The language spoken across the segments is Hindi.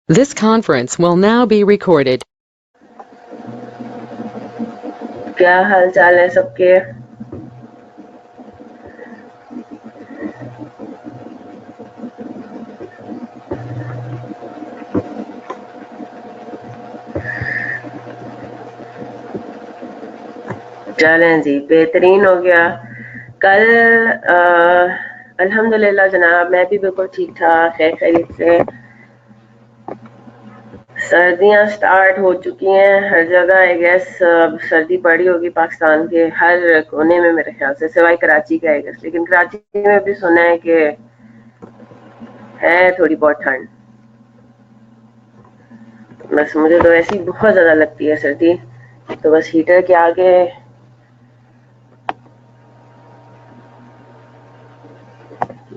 This conference will now be recorded. क्या हाल चाल है सबके? चलें जी, बेहतरीन हो गया। कल अल्हम्दुलिल्लाह जनाब, मैं भी बिल्कुल ठीक ठाक खैर खैरियत से। सर्दियां स्टार्ट हो चुकी हैं हर जगह। आई गेस सर्दी पड़ी होगी पाकिस्तान के हर कोने में मेरे ख्याल से, सिवाय कराची के आई गेस। लेकिन कराची में भी सुना है कि है थोड़ी बहुत ठंड। बस मुझे तो ऐसी बहुत ज्यादा लगती है सर्दी, तो बस हीटर के आगे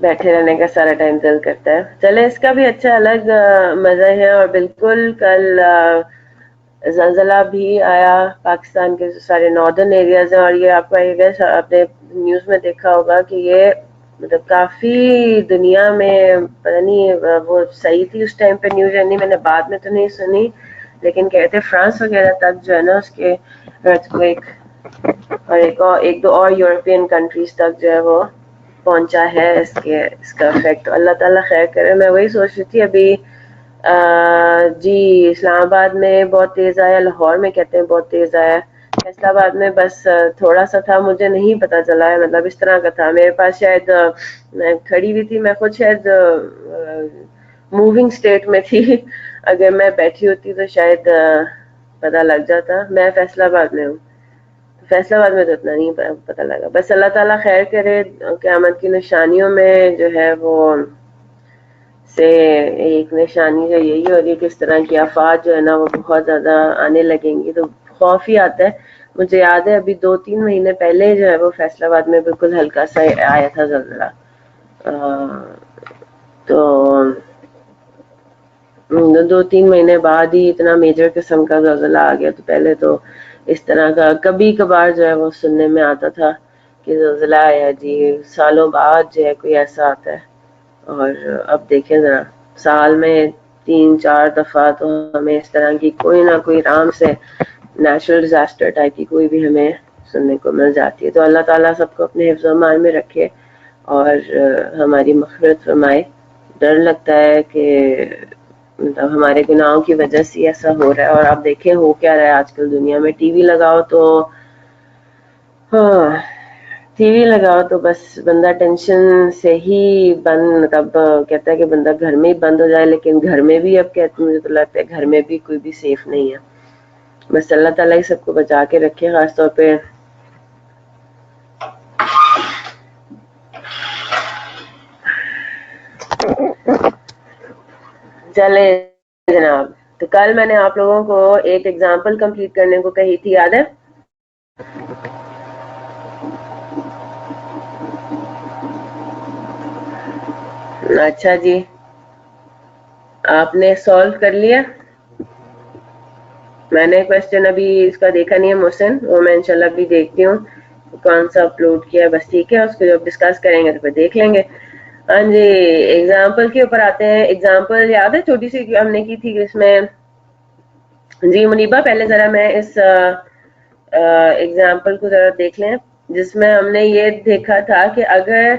बैठे रहने का सारा टाइम दिल करता है। चले, इसका भी अच्छा अलग मजा है। और बिल्कुल कल ज़लज़ला भी आया पाकिस्तान के जो सारे नॉर्दर्न एरियाज हैं। और ये आपको आई गेस आपने न्यूज़ में देखा होगा कि ये मतलब काफ़ी दुनिया में पता नहीं वो सही थी उस टाइम पे न्यूज़ या नहीं, मैंने बाद में तो नहीं सुनी, लेकिन कहते फ्रांस वगैरह तक जो है ना उसके अर्थक्वेक, और एक दो और यूरोपियन कंट्रीज तक जो है वो पहुंचा है इसका इफेक्ट। तो अल्लाह ताला खैर करे। मैं वही सोच रही थी अभी जी, इस्लामाबाद में बहुत तेज आया, लाहौर में कहते हैं बहुत तेज आया, फैसलाबाद में बस थोड़ा सा था, मुझे नहीं पता चला है, मतलब इस तरह का था। मेरे पास शायद मैं खड़ी हुई थी, मैं खुद शायद मूविंग स्टेट में थी। अगर मैं बैठी होती तो शायद पता लग जाता। मैं फैसलाबाद में हूँ, फैसलाबाद में तो इतना नहीं पता लगा। बस अल्लाह ताला खैर करे। क़यामत की निशानियों में जो है वो से एक निशानी जो यही हो रही है कि इस तरह की आफात जो है ना वो बहुत ज्यादा आने लगेंगी, तो खौफ ही आता है। मुझे याद है अभी 2-3 महीने पहले जो है वो फैसलाबाद में बिल्कुल हल्का सा आया था ज़लज़ला। तो 2-3 महीने बाद ही इतना मेजर किस्म का ज़लज़ला आ गया। तो पहले तो इस तरह का कभी कभार जो है वो सुनने में आता था कि ज़लज़ला आया जी, सालों बाद जो है कोई ऐसा आता है। और अब देखें जरा, साल में 3-4 दफा तो हमें इस तरह की कोई ना कोई आराम से नेचुरल डिजास्टर टाइप की कोई भी हमें सुनने को मिल जाती है। तो अल्लाह ताला सबको अपने हिफ्ज़ मान में रखे और हमारी मग़फ़िरत फरमाए। डर लगता है कि मतलब हमारे गुनाहों की वजह से ऐसा हो रहा है। और आप देखें हो क्या रहा है आजकल दुनिया में, टीवी लगाओ तो हाँ, टीवी लगाओ तो बस बंदा टेंशन से ही बंद, मतलब कहता है कि बंदा घर में ही बंद हो जाए, लेकिन घर में भी अब कहते, मुझे तो लगता है घर में भी कोई भी सेफ नहीं है। बस अल्लाह ताला ही सबको बचा के रखे, खासतौर पे चले जनाब। तो कल मैंने आप लोगों को एक एग्जाम्पल कंप्लीट करने को कही थी, याद है? अच्छा जी, आपने सॉल्व कर लिया? मैंने क्वेश्चन अभी इसका देखा नहीं है मोहसिन, वो मैं इंशाल्लाह भी देखती हूँ कौन सा अपलोड किया है। बस ठीक है, उसको जब डिस्कस करेंगे तो फिर देख लेंगे। हाँ जी, एग्जाम्पल के ऊपर आते हैं। एग्जाम्पल याद है छोटी सी हमने की थी इसमें? जी मुनीबा, पहले जरा मैं इस एग्जाम्पल को जरा देख लें, जिसमें हमने ये देखा था कि अगर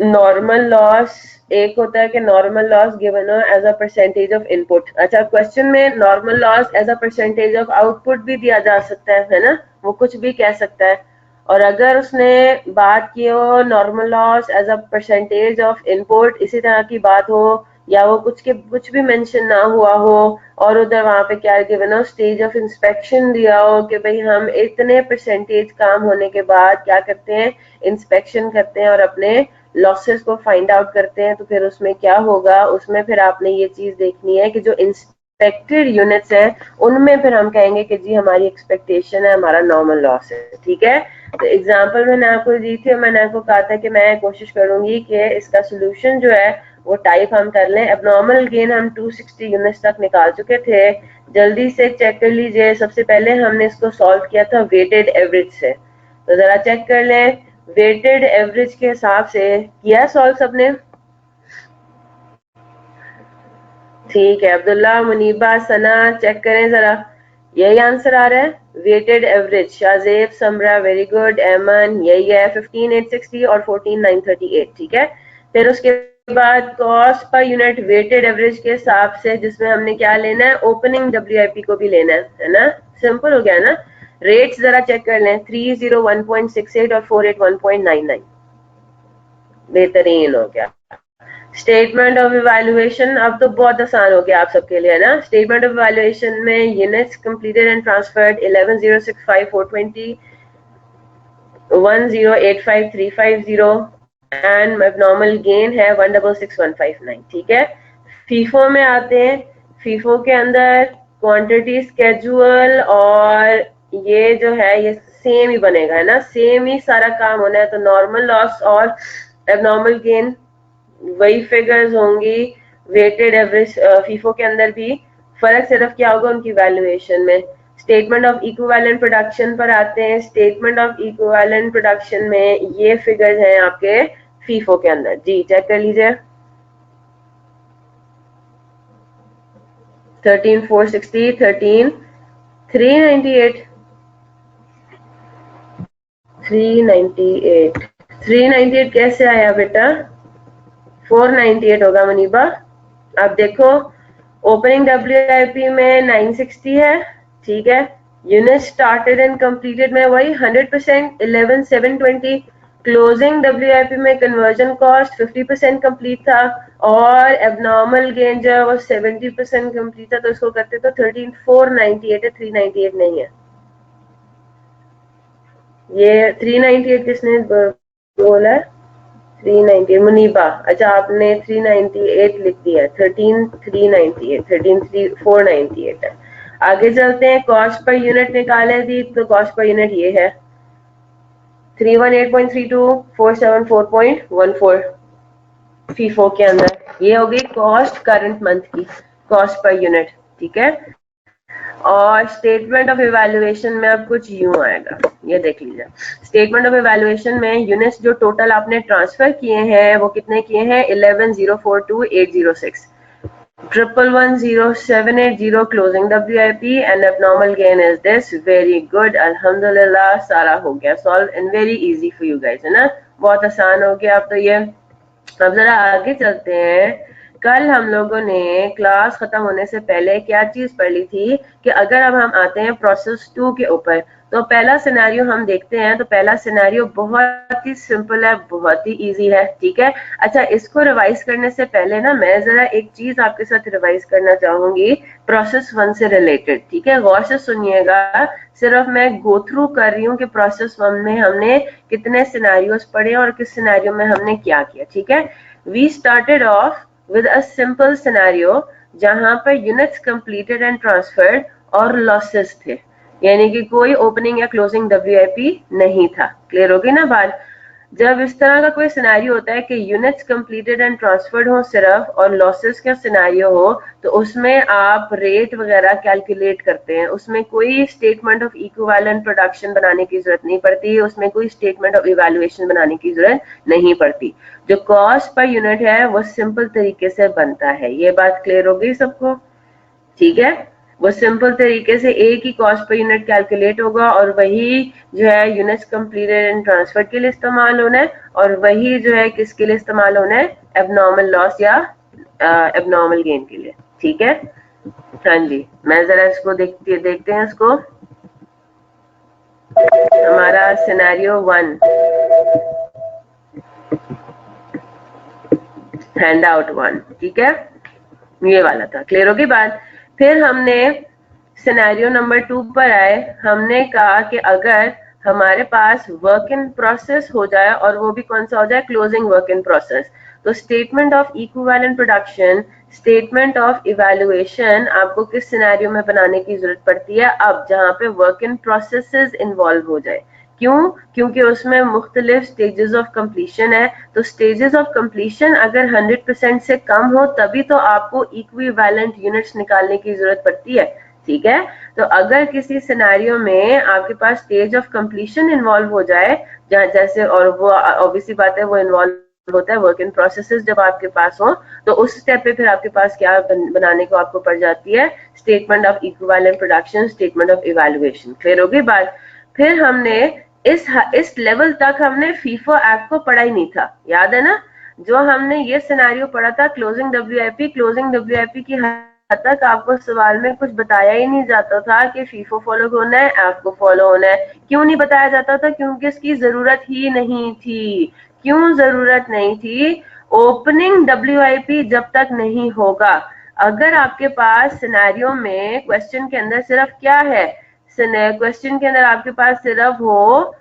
नॉर्मल लॉस, एक होता है कि normal loss given as a percentage of input. अच्छा, क्वेश्चन में normal loss as a percentage of output भी दिया जा सकता है ना, वो कुछ भी कह सकता है। और अगर उसने बात की हो normal loss as a percentage of input, इसी तरह की बात हो, या वो कुछ भी मेंशन ना हुआ हो, और उधर वहां पे क्या गिवन हो, स्टेज ऑफ इंस्पेक्शन दिया हो कि भाई हम इतने परसेंटेज काम होने के बाद क्या करते हैं, इंस्पेक्शन करते हैं और अपने लॉसेस को फाइंड आउट करते हैं। तो फिर उसमें क्या होगा, उसमें फिर आपने ये चीज देखनी है कि जो इंस्पेक्टेड यूनिट्स है उनमें फिर हम कहेंगे कि जी हमारी एक्सपेक्टेशन है, हमारा नॉर्मल लॉस है। ठीक है, तो एग्जाम्पल मैंने आपको दी थी और मैंने आपको कहा था कि मैं कोशिश करूंगी कि इसका सोल्यूशन जो है वो टाइप हम कर लें। अब नॉर्मल गेन हम 260 यूनिट्स तक निकाल चुके थे। जल्दी से चेक कर लीजिए, सबसे पहले हमने इसको सॉल्व किया था वेटेड एवरेज से, तो जरा चेक कर लें वेटेड एवरेज के हिसाब से किया सॉल्व सबने? ठीक है, अब्दुल्ला, मुनीबा, सना, चेक करें जरा, यही आंसर आ रहा है weighted average. Shahzeb, Samra, very good. Aiman, यही है 15,860 और 14,938। ठीक है, फिर उसके बाद cost per unit weighted average के हिसाब से, जिसमें हमने क्या लेना है, ओपनिंग डब्ल्यूआईपी को भी लेना है ना। सिंपल हो गया ना। रेट्स जरा चेक कर लें, 301.68 और 481.99। बेहतरीन हो गया। स्टेटमेंट ऑफ इवैल्यूएशन अब तो बहुत आसान हो गया आप सबके लिए, है ना। स्टेटमेंट ऑफ इवैल्यूएशन में units completed and transferred 11,065,420, 10,85350 and abnormal gain है 166,159। ठीक है, फीफो में आते हैं। फीफो के अंदर क्वांटिटी स्केड्यूल और ये जो है ये सेम ही बनेगा, है ना, सेम ही सारा काम होना है। तो नॉर्मल लॉस और एबनॉर्मल गेन वही फिगर्स होंगी वेटेड एवरेज फीफो के अंदर भी। फर्क सिर्फ क्या होगा उनकी वैल्यूएशन में। स्टेटमेंट ऑफ इक्विवेलेंट प्रोडक्शन पर आते हैं। स्टेटमेंट ऑफ इक्विवेलेंट प्रोडक्शन में ये फिगर्स हैं आपके फीफो के अंदर। जी चेक कर लीजिए, 13,460, 13,398, 398, 398 कैसे आया बेटा? 498 होगा मुनीबा। अब देखो, ओपनिंग डब्ल्यूआईपी में 960 है। ठीक है, यूनिट स्टार्टेड एंड कंप्लीटेड में वही 100%, 11,720। क्लोजिंग डब्ल्यूआईपी में कन्वर्जन कॉस्ट 50% कंप्लीट था और एबनॉर्मल गेन जो है वो 70% कंप्लीट था। तो इसको करते तो 13,498 है, 398 नहीं है। ये 398 किसने बोला है? 398 मुनीबा, अच्छा आपने 398 लिख दिया है। 13,398, 13,498 है। आगे चलते हैं, कॉस्ट पर यूनिट निकाले थी तो कॉस्ट पर यूनिट ये है 318.32, 474.14 फीफो के अंदर। ये हो गई कॉस्ट करंट मंथ की, कॉस्ट पर यूनिट। ठीक है, और स्टेटमेंट ऑफ इवैल्यूएशन में अब कुछ यूं आएगा, ये देख लीजिए। स्टेटमेंट ऑफ इवैल्यूएशन में यूनिट्स जो टोटल आपने ट्रांसफर किए हैं वो कितने किए हैं, 11,042,806, 1,110,780 closing WIP and abnormal gain is this. Very good, अल्हम्दुलिल्लाह, सारा हो गया solve and very easy for you guys, है ना, बहुत आसान हो गया अब तो ये। अब जरा आगे चलते हैं। कल हम लोगों ने क्लास खत्म होने से पहले क्या चीज पढ़ ली थी कि अगर अब हम आते हैं प्रोसेस 2 के ऊपर, तो पहला सिनेरियो हम देखते हैं। तो पहला सिनेरियो बहुत ही सिंपल है, बहुत ही इजी है। ठीक है, अच्छा इसको रिवाइज करने से पहले ना मैं जरा एक चीज आपके साथ रिवाइज करना चाहूंगी प्रोसेस 1 से रिलेटेड। ठीक है, गौर से सुनिएगा, सिर्फ मैं गो थ्रू कर रही हूँ कि प्रोसेस 1 में हमने कितने सिनेरियोस पढ़े और किस सिनेरियो में हमने क्या किया। ठीक है, we started off with a simple scenario जहां पर यूनिट्स कंप्लीटेड एंड ट्रांसफर्ड और लॉसेस थे, यानी कि कोई ओपनिंग या क्लोजिंग डब्ल्यूआईपी नहीं था। क्लियर होगी ना बात? जब इस तरह का कोई सिनेरियो होता है कि यूनिट्स कंप्लीटेड एंड ट्रांसफर्ड हो सिर्फ और लॉसेस का सिनेरियो हो, तो उसमें आप रेट वगैरह कैलकुलेट करते हैं। उसमें कोई स्टेटमेंट ऑफ इक्विवेलेंट प्रोडक्शन बनाने की जरूरत नहीं पड़ती, उसमें कोई स्टेटमेंट ऑफ इवैल्यूएशन बनाने की जरूरत नहीं पड़ती। जो कॉस्ट पर यूनिट है वो सिंपल तरीके से बनता है। ये बात क्लियर हो गई सबको? ठीक है, वो सिंपल तरीके से एक ही कॉस्ट पर यूनिट कैलकुलेट होगा और वही जो है यूनिट्स कंप्लीटेड एंड ट्रांसफर के लिए इस्तेमाल होना है, और वही जो है किसके लिए इस्तेमाल होना है, एबनॉर्मल लॉस या एबनॉर्मल गेन के लिए। ठीक है, हाँ जी, मैं जरा इसको देखते हैं इसको। हमारा सिनेरियो 1, हैंड आउट 1, ठीक है, ये वाला था। क्लियर होगी बात? फिर हमने सिनेरियो नंबर 2 पर आए। हमने कहा कि अगर हमारे पास वर्क इन प्रोसेस हो जाए, और वो भी कौन सा हो जाए, क्लोजिंग वर्क इन प्रोसेस, तो statement of equivalent production, statement of evaluation आपको किस सिनेरियो में बनाने की जरूरत पड़ती है, अब जहां पे वर्क इन प्रोसेसेस इन्वॉल्व हो जाए। क्यों? क्योंकि उसमें मुख्तलिफ स्टेजेस ऑफ कंप्लीशन है। तो स्टेजेस ऑफ कंप्लीशन अगर 100% से कम हो तभी तो आपको इक्विवेलेंट यूनिट्स निकालने की जरूरत पड़ती है। ठीक है, तो अगर किसी सिनेरियो में आपके पास स्टेज ऑफ कंप्लीशन इन्वॉल्व हो जाए, जैसे, और वो ऑब्वियसली बात है वो इन्वॉल्व होता है, वर्क इन प्रोसेसेस जब आपके पास हो, तो उस स्टेप पे फिर आपके पास क्या बनाने को आपको पड़ जाती है, statement of equivalent production, statement of evaluation. Clear हो गई बात? फिर हमने इस लेवल तक हमने फीफो एक्ट को पढ़ा ही नहीं था, याद है ना? जो हमने ये सिनेरियो पढ़ा था क्लोजिंग डब्ल्यूआईपी की हद तक आपको सवाल में कुछ बताया ही नहीं जाता था कि फीफो फॉलो होना है, एक्ट को फॉलो होना है। क्यों नहीं बताया जाता था? क्योंकि इसकी जरूरत ही नहीं थी। क्यों जरूरत नहीं थी? ओपनिंग डब्ल्यूआईपी जब तक नहीं होगा, अगर आपके पास सिनेरियो में क्वेश्चन के अंदर सिर्फ क्या है, क्वेश्चन के अंदर आपके पास सिर्फ हो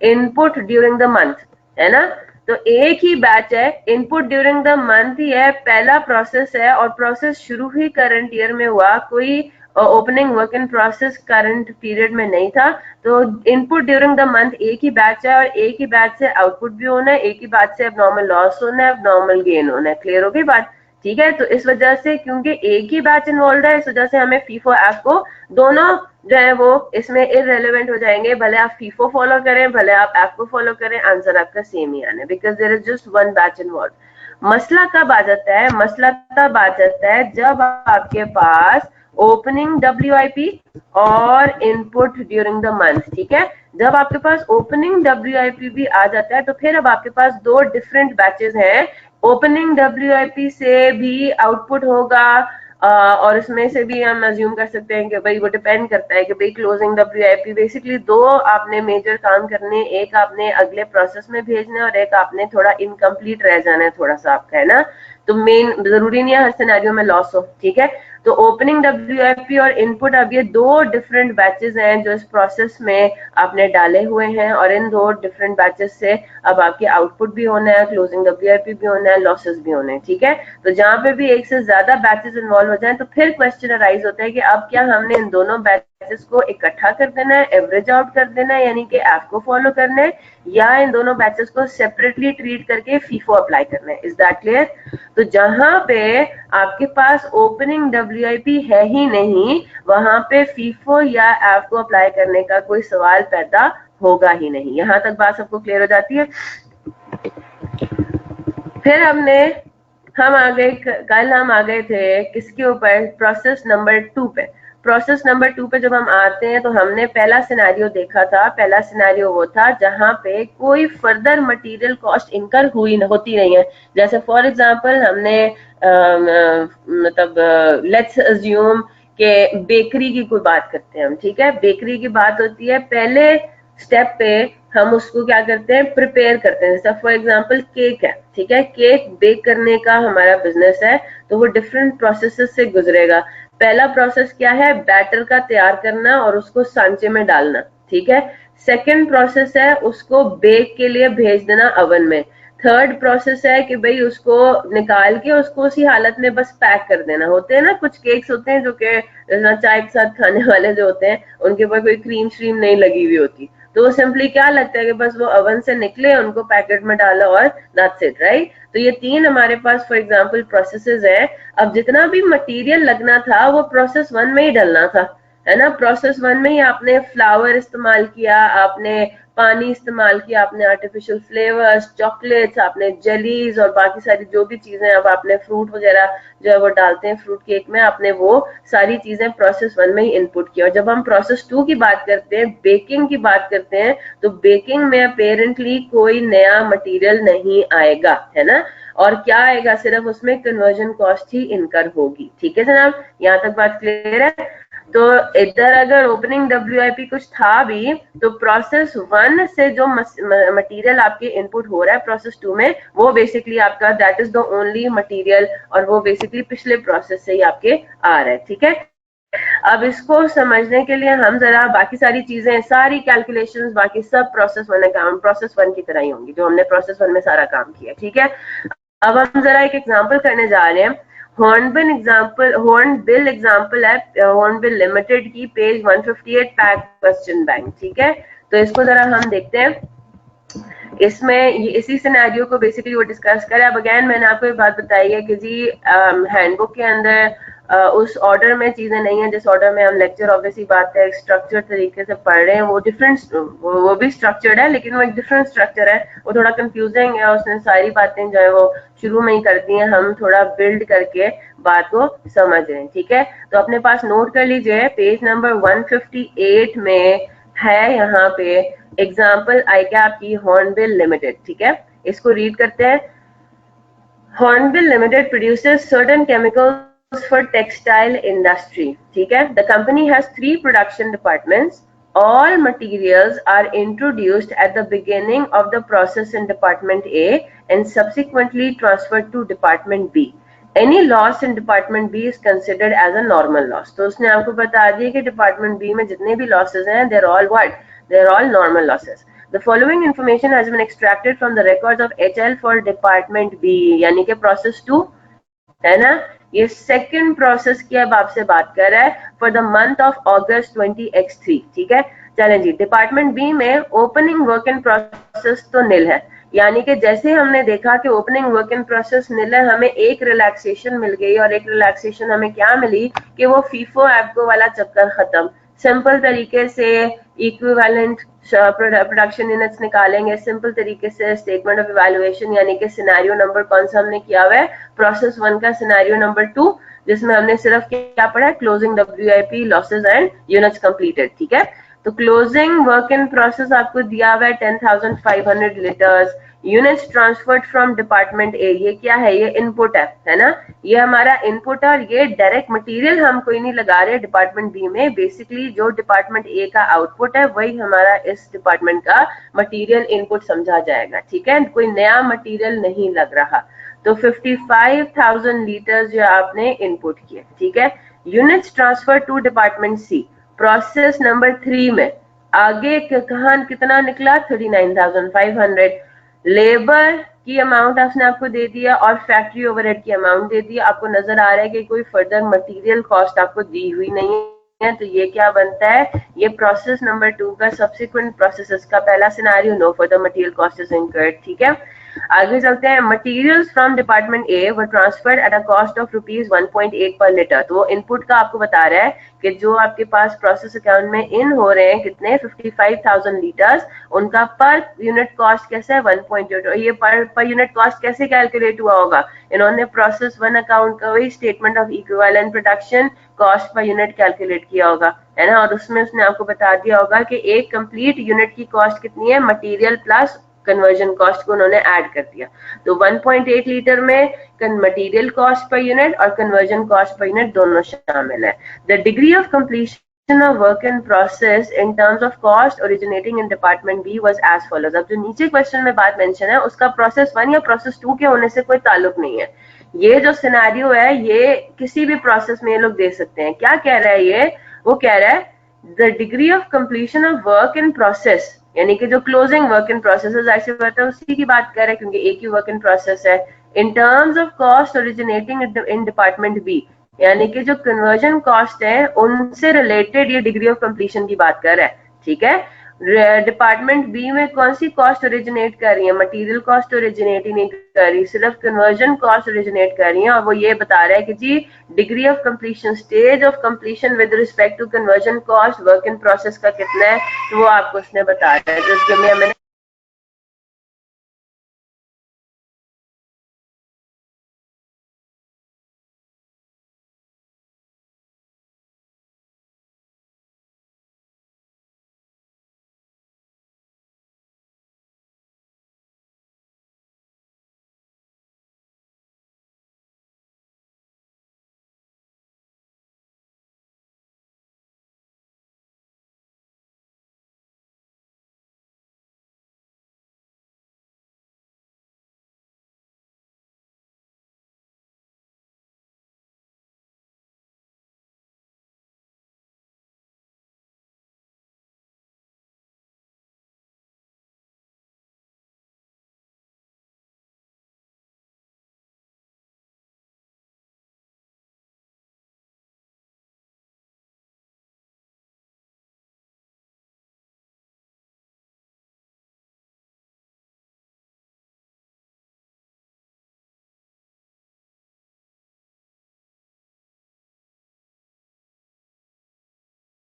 इनपुट ड्यूरिंग द मंथ, है ना? तो एक ही बैच है, इनपुट ड्यूरिंग द मंथ ही है, पहला प्रोसेस है, और प्रोसेस शुरू ही करंट ईयर में हुआ, कोई opening work in process current period में नहीं था। तो इनपुट ड्यूरिंग द मंथ एक ही बैच है, और एक ही बैच से आउटपुट भी होना है, एक ही बैच से एबनॉर्मल लॉस होना है, एबनॉर्मल गेन होना है। क्लियर हो गई बात? ठीक है, तो इस वजह से क्योंकि एक ही बैच इन्वॉल्व है, इस वजह से हमें फीफो ऐप को दोनों जो है वो इसमें इररेलेवेंट हो जाएंगे, भले आप फीफो फॉलो करें, भले आप ऐप को फॉलो करें, आंसर आपका सेम ही आना है, because there is just one batch involve. मसला कब आ जाता है? मसला तब आ जाता है जब आपके पास ओपनिंग डब्ल्यूआईपी और इनपुट ड्यूरिंग द मंथ, ठीक है? जब आपके पास ओपनिंग डब्ल्यूआईपी भी आ जाता है, तो फिर अब आपके पास दो डिफरेंट बैचेस हैं। ओपनिंग डब्ल्यूआईपी से भी आउटपुट होगा, और इसमें से भी हम अज्यूम कर सकते हैं कि भाई वो डिपेंड करता है कि भाई क्लोजिंग डब्ल्यूआईपी बेसिकली दो आपने मेजर काम करने, एक आपने अगले प्रोसेस में भेजना और एक आपने थोड़ा इनकम्प्लीट रह जाना है थोड़ा सा आपका, है ना? तो मेन जरूरी नहीं है हर सिनेरियो में लॉस हो, ठीक है? तो ओपनिंग डब्ल्यूआईपी और इनपुट, अब ये दो डिफरेंट बैचेस हैं जो इस प्रोसेस में आपने डाले हुए हैं, और इन दो डिफरेंट बैचेस से अब आपके आउटपुट भी होना है, क्लोजिंग डब्ल्यूआईपी भी होना है, लॉसेस भी होने हैं, ठीक है? तो जहां पे भी एक से ज्यादा बैचेस इन्वॉल्व हो जाए, तो फिर क्वेश्चन अराइज होता है कि अब क्या हमने इन दोनों बैचेस को इकट्ठा कर देना है, एवरेज आउट कर देना है, यानी कि ऐप को फॉलो करना है, या इन दोनों बैचेस को सेपरेटली ट्रीट करके फीफो अप्लाई करना है? Is that clear? तो जहां पे आपके पास ओपनिंग डब्ल्यूआईपी है ही नहीं, वहां पे फीफो या ऐप को अप्लाई करने का कोई सवाल पैदा होगा ही नहीं। यहां तक बात सबको क्लियर हो जाती है? फिर हम आ गए, कल हम आ गए थे किसके ऊपर? प्रोसेस नंबर 2 पे। प्रोसेस नंबर 2 पे जब हम आते हैं, तो हमने पहला सिनेरियो देखा था। पहला सिनेरियो वो था जहां पे कोई फर्दर मटेरियल कॉस्ट इनकर होती नहीं है। जैसे फॉर एग्जांपल हमने मतलब लेट्स अज्यूम के बेकरी की कोई बात करते हैं हम, ठीक है? बेकरी की बात होती है, पहले स्टेप पे हम उसको क्या करते हैं? प्रिपेयर करते हैं। जैसे फॉर एग्जांपल केक है, ठीक है? केक बेक करने का हमारा बिजनेस है, तो वो डिफरेंट प्रोसेसेस से गुजरेगा। पहला प्रोसेस क्या है? बैटर का तैयार करना और उसको सांचे में डालना, ठीक है? सेकंड प्रोसेस है उसको बेक के लिए भेज देना ओवन में। थर्ड प्रोसेस है कि भाई उसको निकाल के उसको उसी हालत में बस पैक कर देना। होते हैं ना कुछ केक्स होते हैं जो कि चाय के साथ खाने वाले जो होते हैं, उनके ऊपर कोई क्रीम श्रीम नहीं लगी हुई होती, तो वो सिंपली क्या लगता है कि बस वो ओवन से निकले, उनको पैकेट में डालो और दैट्स इट, राइट? तो ये तीन हमारे पास फॉर एग्जांपल प्रोसेसेस हैं। अब जितना भी मटेरियल लगना था वो प्रोसेस 1 में ही डलना था, है ना? प्रोसेस 1 में ही आपने फ्लावर इस्तेमाल किया, आपने पानी इस्तेमाल किया, आपने आर्टिफिशियल फ्लेवर्स, चॉकलेट्स, आपने जेलीज और बाकी सारी जो भी चीजें, अब आपने फ्रूट वगैरह जो है वो डालते हैं फ्रूट केक में, आपने वो सारी चीजें प्रोसेस 1 में ही इनपुट किया। और जब हम प्रोसेस 2 की बात करते हैं, बेकिंग की बात करते हैं, तो बेकिंग में अपेरेंटली कोई नया मटेरियल नहीं आएगा, है ना? और क्या आएगा? सिर्फ उसमें कन्वर्जन कॉस्ट ही इनकर होगी, ठीक है जनाब? यहाँ तक बात क्लियर है? तो इधर अगर ओपनिंग डब्ल्यूआईपी कुछ था भी, तो प्रोसेस 1 से जो मटेरियल आपके इनपुट हो रहा है प्रोसेस 2 में, वो बेसिकली आपका that is the only material, और वो बेसिकली पिछले प्रोसेस से ही आपके आ रहा है, ठीक है? अब इसको समझने के लिए हम जरा बाकी सारी चीजें, सारी कैलकुलेशंस, बाकी सब प्रोसेस 1 की तरह ही होंगी जो हमने प्रोसेस 1 में सारा काम किया, ठीक है? अब हम जरा एक एग्जांपल करने जा रहे हैं। हॉर्नबिल एग्जांपल है हॉर्नबिल लिमिटेड की, पेज 158, पैक क्वेश्चन बैंक, ठीक है? तो इसको जरा हम देखते हैं। इसमें इसी सिनेरियो को बेसिकली वो डिस्कस करे। अब अगेन मैंने आपको एक बात बताई है कि जी हैंडबुक के अंदर उस ऑर्डर में चीजें नहीं है जिस ऑर्डर में हम लेक्चर ऑब्वियसली बात है एक स्ट्रक्चर तरीके से पढ़ रहे हैं। वो डिफरेंट, वो भी स्ट्रक्चर्ड है लेकिन वो एक डिफरेंट स्ट्रक्चर है, वो थोड़ा कंफ्यूजिंग है। उसने सारी बातें जो है वो शुरू में ही कर दी हैं, हम थोड़ा बिल्ड करके बात को समझ रहे हैं। ठीक है, तो अपने पास नोट कर लीजिए, पेज नंबर 158 में है यहाँ पे एग्जाम्पल आई कैप की हॉर्नबिल लिमिटेड। ठीक है, इसको रीड करते हैं। Hornbill Limited produces certain chemicals for textile industry. ठीक है, the company has 3 production departments. All materials are introduced at the beginning of the process in department A and subsequently transferred to department B. Any loss in department B is considered as a normal loss. तो उसने आपको बता दिया कि department B में जितने भी losses हैं, they're all what? They're all normal losses. The following information has been extracted from the records of HL for department B, यानी कि process 2 है ना। ये सेकंड प्रोसेस की अब आपसे बात कर रहा है for the month of August 20x3। ठीक है, चलें जी। डिपार्टमेंट बी में ओपनिंग वर्क इन प्रोसेस तो नील है, यानी कि जैसे हमने देखा कि ओपनिंग वर्क इन प्रोसेस नील है, हमें एक रिलैक्सेशन मिल गई और एक रिलैक्सेशन हमें क्या मिली कि वो फीफो एप्को वाला चक्कर खत्म। सिंपल तरीके से इक्विवेलेंट प्रोडक्शन यूनिट्स निकालेंगे, सिंपल तरीके से स्टेटमेंट ऑफ इवैल्यूएशन, यानी कि सिनेरियो नंबर कौन सा हमने किया हुआ है, प्रोसेस 1 का सिनेरियो नंबर 2, जिसमें हमने सिर्फ क्या पढ़ा है, closing WIP losses and units completed. ठीक है, तो क्लोजिंग वर्क इन प्रोसेस आपको दिया हुआ है 10,500 litres. Units transferred from department A, ये क्या है, ये इनपुट है ना, ये हमारा इनपुट है और ये डायरेक्ट मटेरियल हम कोई नहीं लगा रहे डिपार्टमेंट बी में। बेसिकली जो डिपार्टमेंट ए का आउटपुट है वही हमारा इस डिपार्टमेंट का मटेरियल इनपुट समझा जाएगा। ठीक है, कोई नया मटेरियल नहीं लग रहा। तो 55,000 लीटर जो आपने इनपुट किए। ठीक है, units transfer to department C, process number 3 में आगे कहां कितना निकला, 39,500। लेबर की अमाउंट उसने आपको दे दिया और फैक्ट्री ओवरहेड की अमाउंट दे दी। आपको नजर आ रहा है कि कोई फर्दर मटेरियल कॉस्ट आपको दी हुई नहीं है, तो ये क्या बनता है, ये प्रोसेस नंबर 2 का सब्सिक्वेंट प्रोसेसेस का पहला scenario, no further material cost is incurred. ठीक है, आगे चलते हैं। Materials from department A were transferred at a cost of ₹1.8 per litre. तो वो इनपुट का आपको बता रहा है कि जो आपके पास प्रोसेस अकाउंट में इन हो रहे हैं कितने, 55,000 लीटर्स, उनका पर यूनिट कॉस्ट कैसा है, 1.8। और ये पर यूनिट कॉस्ट कैसे कैलकुलेट हुआ होगा, इन्होंने प्रोसेस 1 अकाउंट का वही statement of equivalent production cost per unit calculate किया होगा, है ना। और उसमें उसने आपको बता दिया होगा कि एक कंप्लीट यूनिट की कॉस्ट कितनी है, मटेरियल प्लस कन्वर्जन कॉस्ट को उन्होंने ऐड कर दिया। तो 1.8 लीटर में मटेरियल कॉस्ट पर यूनिट और कन्वर्जन कॉस्ट पर यूनिट दोनों शामिल है। The degree of completion of work in process in terms of cost originating in department B was as follows। अब जो नीचे क्वेश्चन में बात मेंशन है उसका प्रोसेस 1 या प्रोसेस 2 के होने से कोई ताल्लुक नहीं है। ये जो सिनेरियो है ये किसी भी प्रोसेस में ये लोग दे सकते हैं। क्या कह रहा है ये, वो कह रहा है the degree of completion of work in process, यानी कि जो क्लोजिंग वर्क इन प्रोसेस है, जाहिर सी बात है उसी की बात कर रहे हैं क्योंकि एक ही वर्क इन प्रोसेस है। In terms of cost originating in department B, यानी कि जो कन्वर्जन कॉस्ट है उनसे रिलेटेड ये डिग्री ऑफ कंप्लीशन की बात कर रहा है। ठीक है, डिपार्टमेंट बी में कौन सी कॉस्ट ओरिजिनेट कर रही है, मटेरियल कॉस्ट ओरिजिनेट ही नहीं कर रही, सिर्फ कन्वर्जन कॉस्ट ओरिजिनेट कर रही है। और वो ये बता रहा है कि जी degree of completion, stage of completion with respect to conversion cost work in process का कितना है, तो वो आपको उसने बताया है। जो मैंने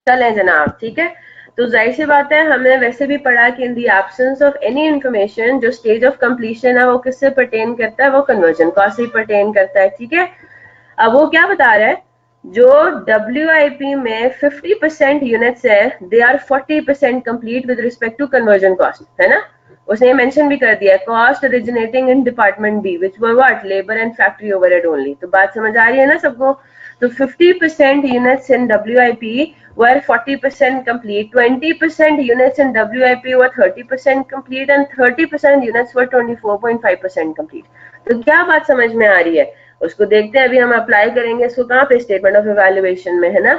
चलें जनाब, ठीक है। तो जाहिर सी बात है, हमने वैसे भी पढ़ा कि in the absence of any information जो स्टेज ऑफ कंप्लीशन है वो किससे पर्टेन करता है, वो कन्वर्जन कॉस्ट से पर्टेन करता है, ठीक है। अब वो क्या बता रहा है, जो WIP में 50% यूनिट्स है, they are 40% complete with respect to conversion cost, है ना। उसने मेंशन भी कर दिया cost originating in department B which were what labour and factory overhead only. तो बात समझ आ रही है ना सबको। तो 50% units in WIP were 40% complete, 20% units in WIP were 30% complete and 30% units were 24.5% complete. तो क्या बात समझ में आ रही है उसको देखते हैं, अभी हम अप्लाई करेंगे इसको कहाँ पे, स्टेटमेंट ऑफ इवैल्यूएशन में, है ना,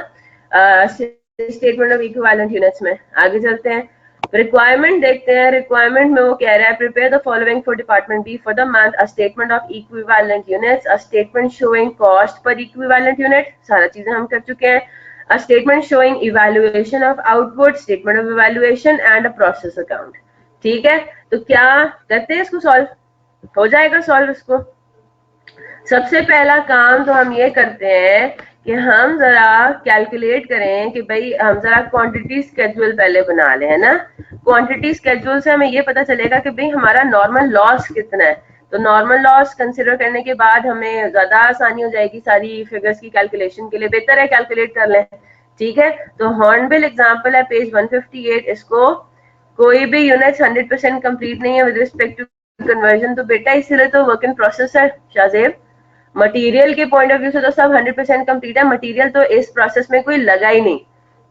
स्टेटमेंट ऑफ इक्विवेलेंट यूनिट्स में। आगे चलते हैं, रिक्वायरमेंट देखते हैं। रिक्वायरमेंट में वो कह रहा है prepare the following for department B for the month, a statement of equivalent units, a statement showing cost per equivalent unit, सारा चीजें हम कर चुके हैं। A statement showing evaluation of output, statement of evaluation and a process account, ठीक है। तो क्या करते हैं इसको सॉल्व, हो जाएगा सॉल्व इसको। सबसे पहला काम तो हम ये करते हैं कि हम जरा कैलकुलेट करें कि भाई हम जरा क्वांटिटी स्केड्यूल पहले बना लें, है ना। क्वांटिटी स्केड्यूल से हमें ये पता चलेगा कि भाई हमारा नॉर्मल लॉस कितना है। तो नॉर्मल लॉस कंसिडर करने के बाद हमें ज्यादा आसानी हो जाएगी सारी फिगर्स की कैलकुलेशन के लिए, बेहतर है कैलकुलेट कर लें, ठीक है। तो हॉर्नबिल एग्जांपल है पेज 158, इसको कोई भी यूनिट 100% कंप्लीट नहीं है विद रिस्पेक्ट टू कन्वर्जन, तो बेटा इसीलिए तो वर्क इन प्रोसेस है शाहजेब। मटेरियल के पॉइंट ऑफ व्यू से तो सब 100% कंप्लीट है, मटेरियल तो इस प्रोसेस में कोई लगा ही नहीं,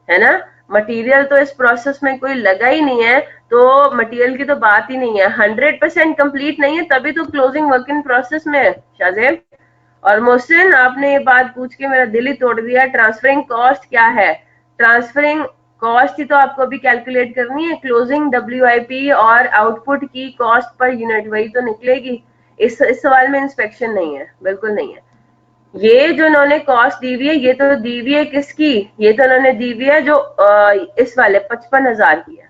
है ना। मटेरियल तो इस प्रोसेस में कोई लगा ही नहीं है, तो मटेरियल की तो बात ही नहीं है। 100% कंप्लीट नहीं है तभी तो क्लोजिंग वर्क इन प्रोसेस में है शाहजेब। और मोहसिन आपने ये बात पूछ के मेरा दिल ही तोड़ दिया, ट्रांसफरिंग कॉस्ट क्या है। ट्रांसफरिंग कॉस्ट ही तो आपको अभी कैलकुलेट करनी है, क्लोजिंग WIP और आउटपुट की कॉस्ट पर यूनिट वही तो निकलेगी। इस सवाल में इंस्पेक्शन नहीं है, बिल्कुल नहीं है। ये जो उन्होंने कॉस्ट दी हुई है, ये तो दी हुई है किसकी, ये तो उन्होंने दी हुई है जो इस वाले 55,000 की है,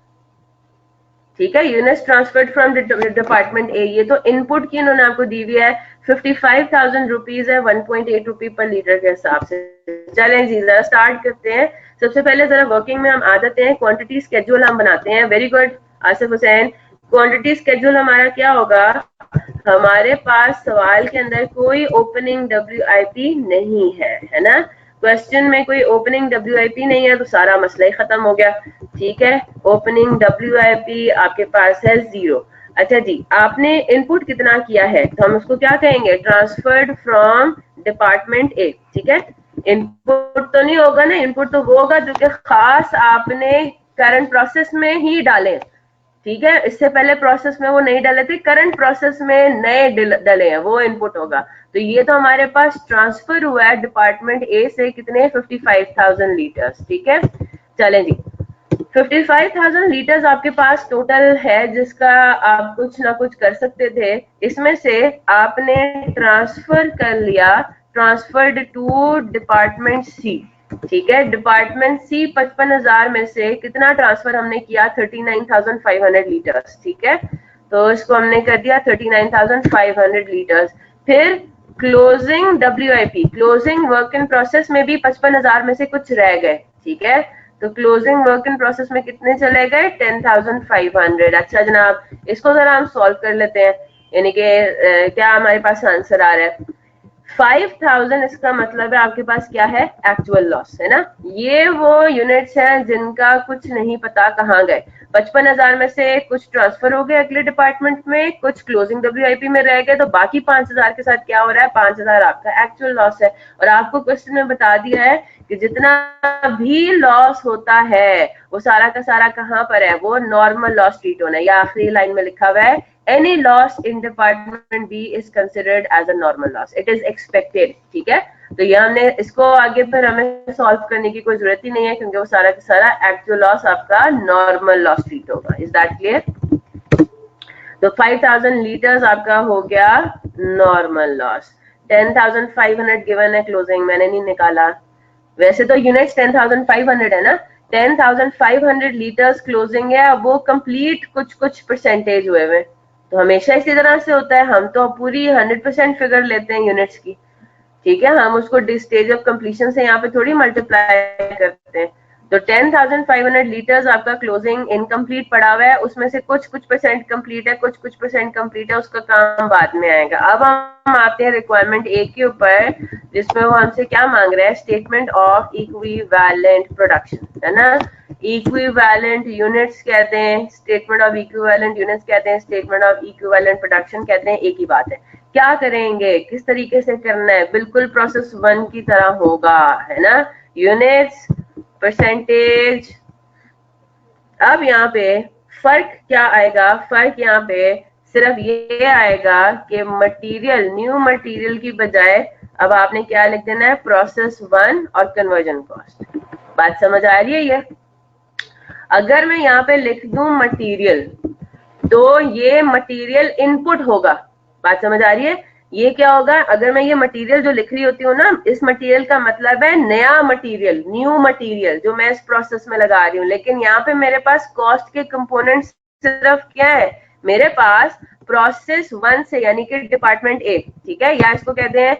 ठीक है। Units transferred from department A, ये तो इनपुट की उन्होंने आपको दी हुई है, 55,000 रुपीज है, 1.8 रुपी पर लीटर के हिसाब से। चलें जी जरा स्टार्ट करते हैं। सबसे पहले जरा वर्किंग में हम आ जाते हैं, क्वांटिटी स्केड्यूल हम बनाते हैं। Very good Asif Hussain. Quantity schedule हमारा क्या होगा, हमारे पास सवाल के अंदर कोई ओपनिंग WIP नहीं है ना। क्वेश्चन में कोई ओपनिंग WIP नहीं है तो सारा मसला ही खत्म हो गया, ठीक है। ओपनिंग WIP आपके पास है 0। अच्छा जी, आपने इनपुट कितना किया है, तो हम उसको क्या कहेंगे, ट्रांसफर्ड फ्रॉम डिपार्टमेंट ए, ठीक है। इनपुट तो नहीं होगा ना, इनपुट तो वो होगा जो कि खास आपने करंट प्रोसेस में ही डाले, ठीक है। इससे पहले प्रोसेस में वो नहीं डाले थे, करंट प्रोसेस में नए डले हैं, वो इनपुट होगा। तो ये तो हमारे पास ट्रांसफर हुआ है डिपार्टमेंट ए से कितने, 55,000 लीटर्स, ठीक है। चलें जी, 55,000 लीटर्स आपके पास टोटल है जिसका आप कुछ ना कुछ कर सकते थे। इसमें से आपने ट्रांसफर कर लिया, ट्रांसफर्ड टू डिपार्टमेंट सी, ठीक है। डिपार्टमेंट सी 55,000 में से कितना ट्रांसफर हमने किया, 39,500 लीटर्स, ठीक है। तो इसको हमने कर दिया 39,500 लीटर्स। फिर closing WIP, closing work in process में भी 55,000 में से कुछ रह गए, ठीक है। तो क्लोजिंग वर्क इन प्रोसेस में कितने चले गए, 10,500। अच्छा जनाब, इसको जरा हम सॉल्व कर लेते हैं, यानी कि क्या हमारे पास आंसर आ रहा है। 5,000 इसका मतलब है आपके पास क्या है, एक्चुअल लॉस, है ना। ये वो यूनिट्स हैं जिनका कुछ नहीं पता कहाँ गए। 55,000 में से कुछ ट्रांसफर हो गए अगले डिपार्टमेंट में, कुछ क्लोजिंग WIP में रह गए, तो बाकी 5,000 के साथ क्या हो रहा है, 5,000 आपका एक्चुअल लॉस है। और आपको क्वेश्चन में बता दिया है कि जितना भी लॉस होता है वो सारा का सारा कहाँ पर है, वो नॉर्मल लॉस ट्रीट होना है। या आखिरी लाइन में लिखा हुआ है, any loss in department B is considered as a normal loss, it is expected, ठीक है। तो ये हमने इसको आगे फिर हमें सॉल्व करने की कोई जरूरत ही नहीं है, क्योंकि वो सारा का सारा एक्चुअल लॉस आपका नॉर्मल लॉस ट्रीट होगा। Is that clear. तो 5,000 लीटर्स आपका हो गया नॉर्मल लॉस। 10,500 गिवन है क्लोजिंग, मैंने नहीं निकाला, वैसे तो यूनिट्स 10,500 है ना। 10,500 लीटर्स क्लोजिंग है, अब वो कंप्लीट कुछ कुछ परसेंटेज हुए हुए, तो हमेशा इसी तरह से होता है, हम तो पूरी 100% फिगर लेते हैं यूनिट्स की, ठीक है। हम उसको स्टेज ऑफ कंप्लीशन से यहाँ पे थोड़ी मल्टीप्लाई करते हैं। तो 10,500 लीटर्स आपका क्लोजिंग इनकम्प्लीट पड़ा हुआ है, उसमें से कुछ परसेंट कंप्लीट है, कुछ परसेंट कंप्लीट है, उसका काम बाद में आएगा। अब हम आते हैं रिक्वायरमेंट ए के ऊपर, जिसमें वो हमसे क्या मांग रहा है, स्टेटमेंट ऑफ इक्विवेलेंट प्रोडक्शन, है ना। इक्विवेलेंट यूनिट्स कहते हैं, स्टेटमेंट ऑफ इक्विवेलेंट यूनिट्स कहते हैं, स्टेटमेंट ऑफ इक्विवेलेंट प्रोडक्शन कहते हैं, एक ही बात है। क्या करेंगे, किस तरीके से करना है, बिल्कुल प्रोसेस 1 की तरह होगा, है ना। Units, percentage. अब यहाँ पे फर्क क्या आएगा, फर्क यहाँ पे सिर्फ ये आएगा कि मटेरियल, न्यू मटेरियल की बजाय अब आपने क्या लिख देना है, प्रोसेस 1 और कन्वर्जन कॉस्ट। बात समझ आ रही है ये। अगर मैं यहाँ पे लिख दूं मटेरियल, तो ये मटेरियल इनपुट होगा। बात समझ आ रही है। ये क्या होगा, अगर मैं ये मटेरियल जो लिख रही होती हूँ ना, इस मटेरियल का मतलब है नया मटेरियल, न्यू मटेरियल जो मैं इस प्रोसेस में लगा रही हूँ। लेकिन यहाँ पे मेरे पास कॉस्ट के कंपोनेंट सिर्फ क्या है, मेरे पास प्रोसेस 1 से, यानी कि डिपार्टमेंट ए, ठीक है, या इसको कहते हैं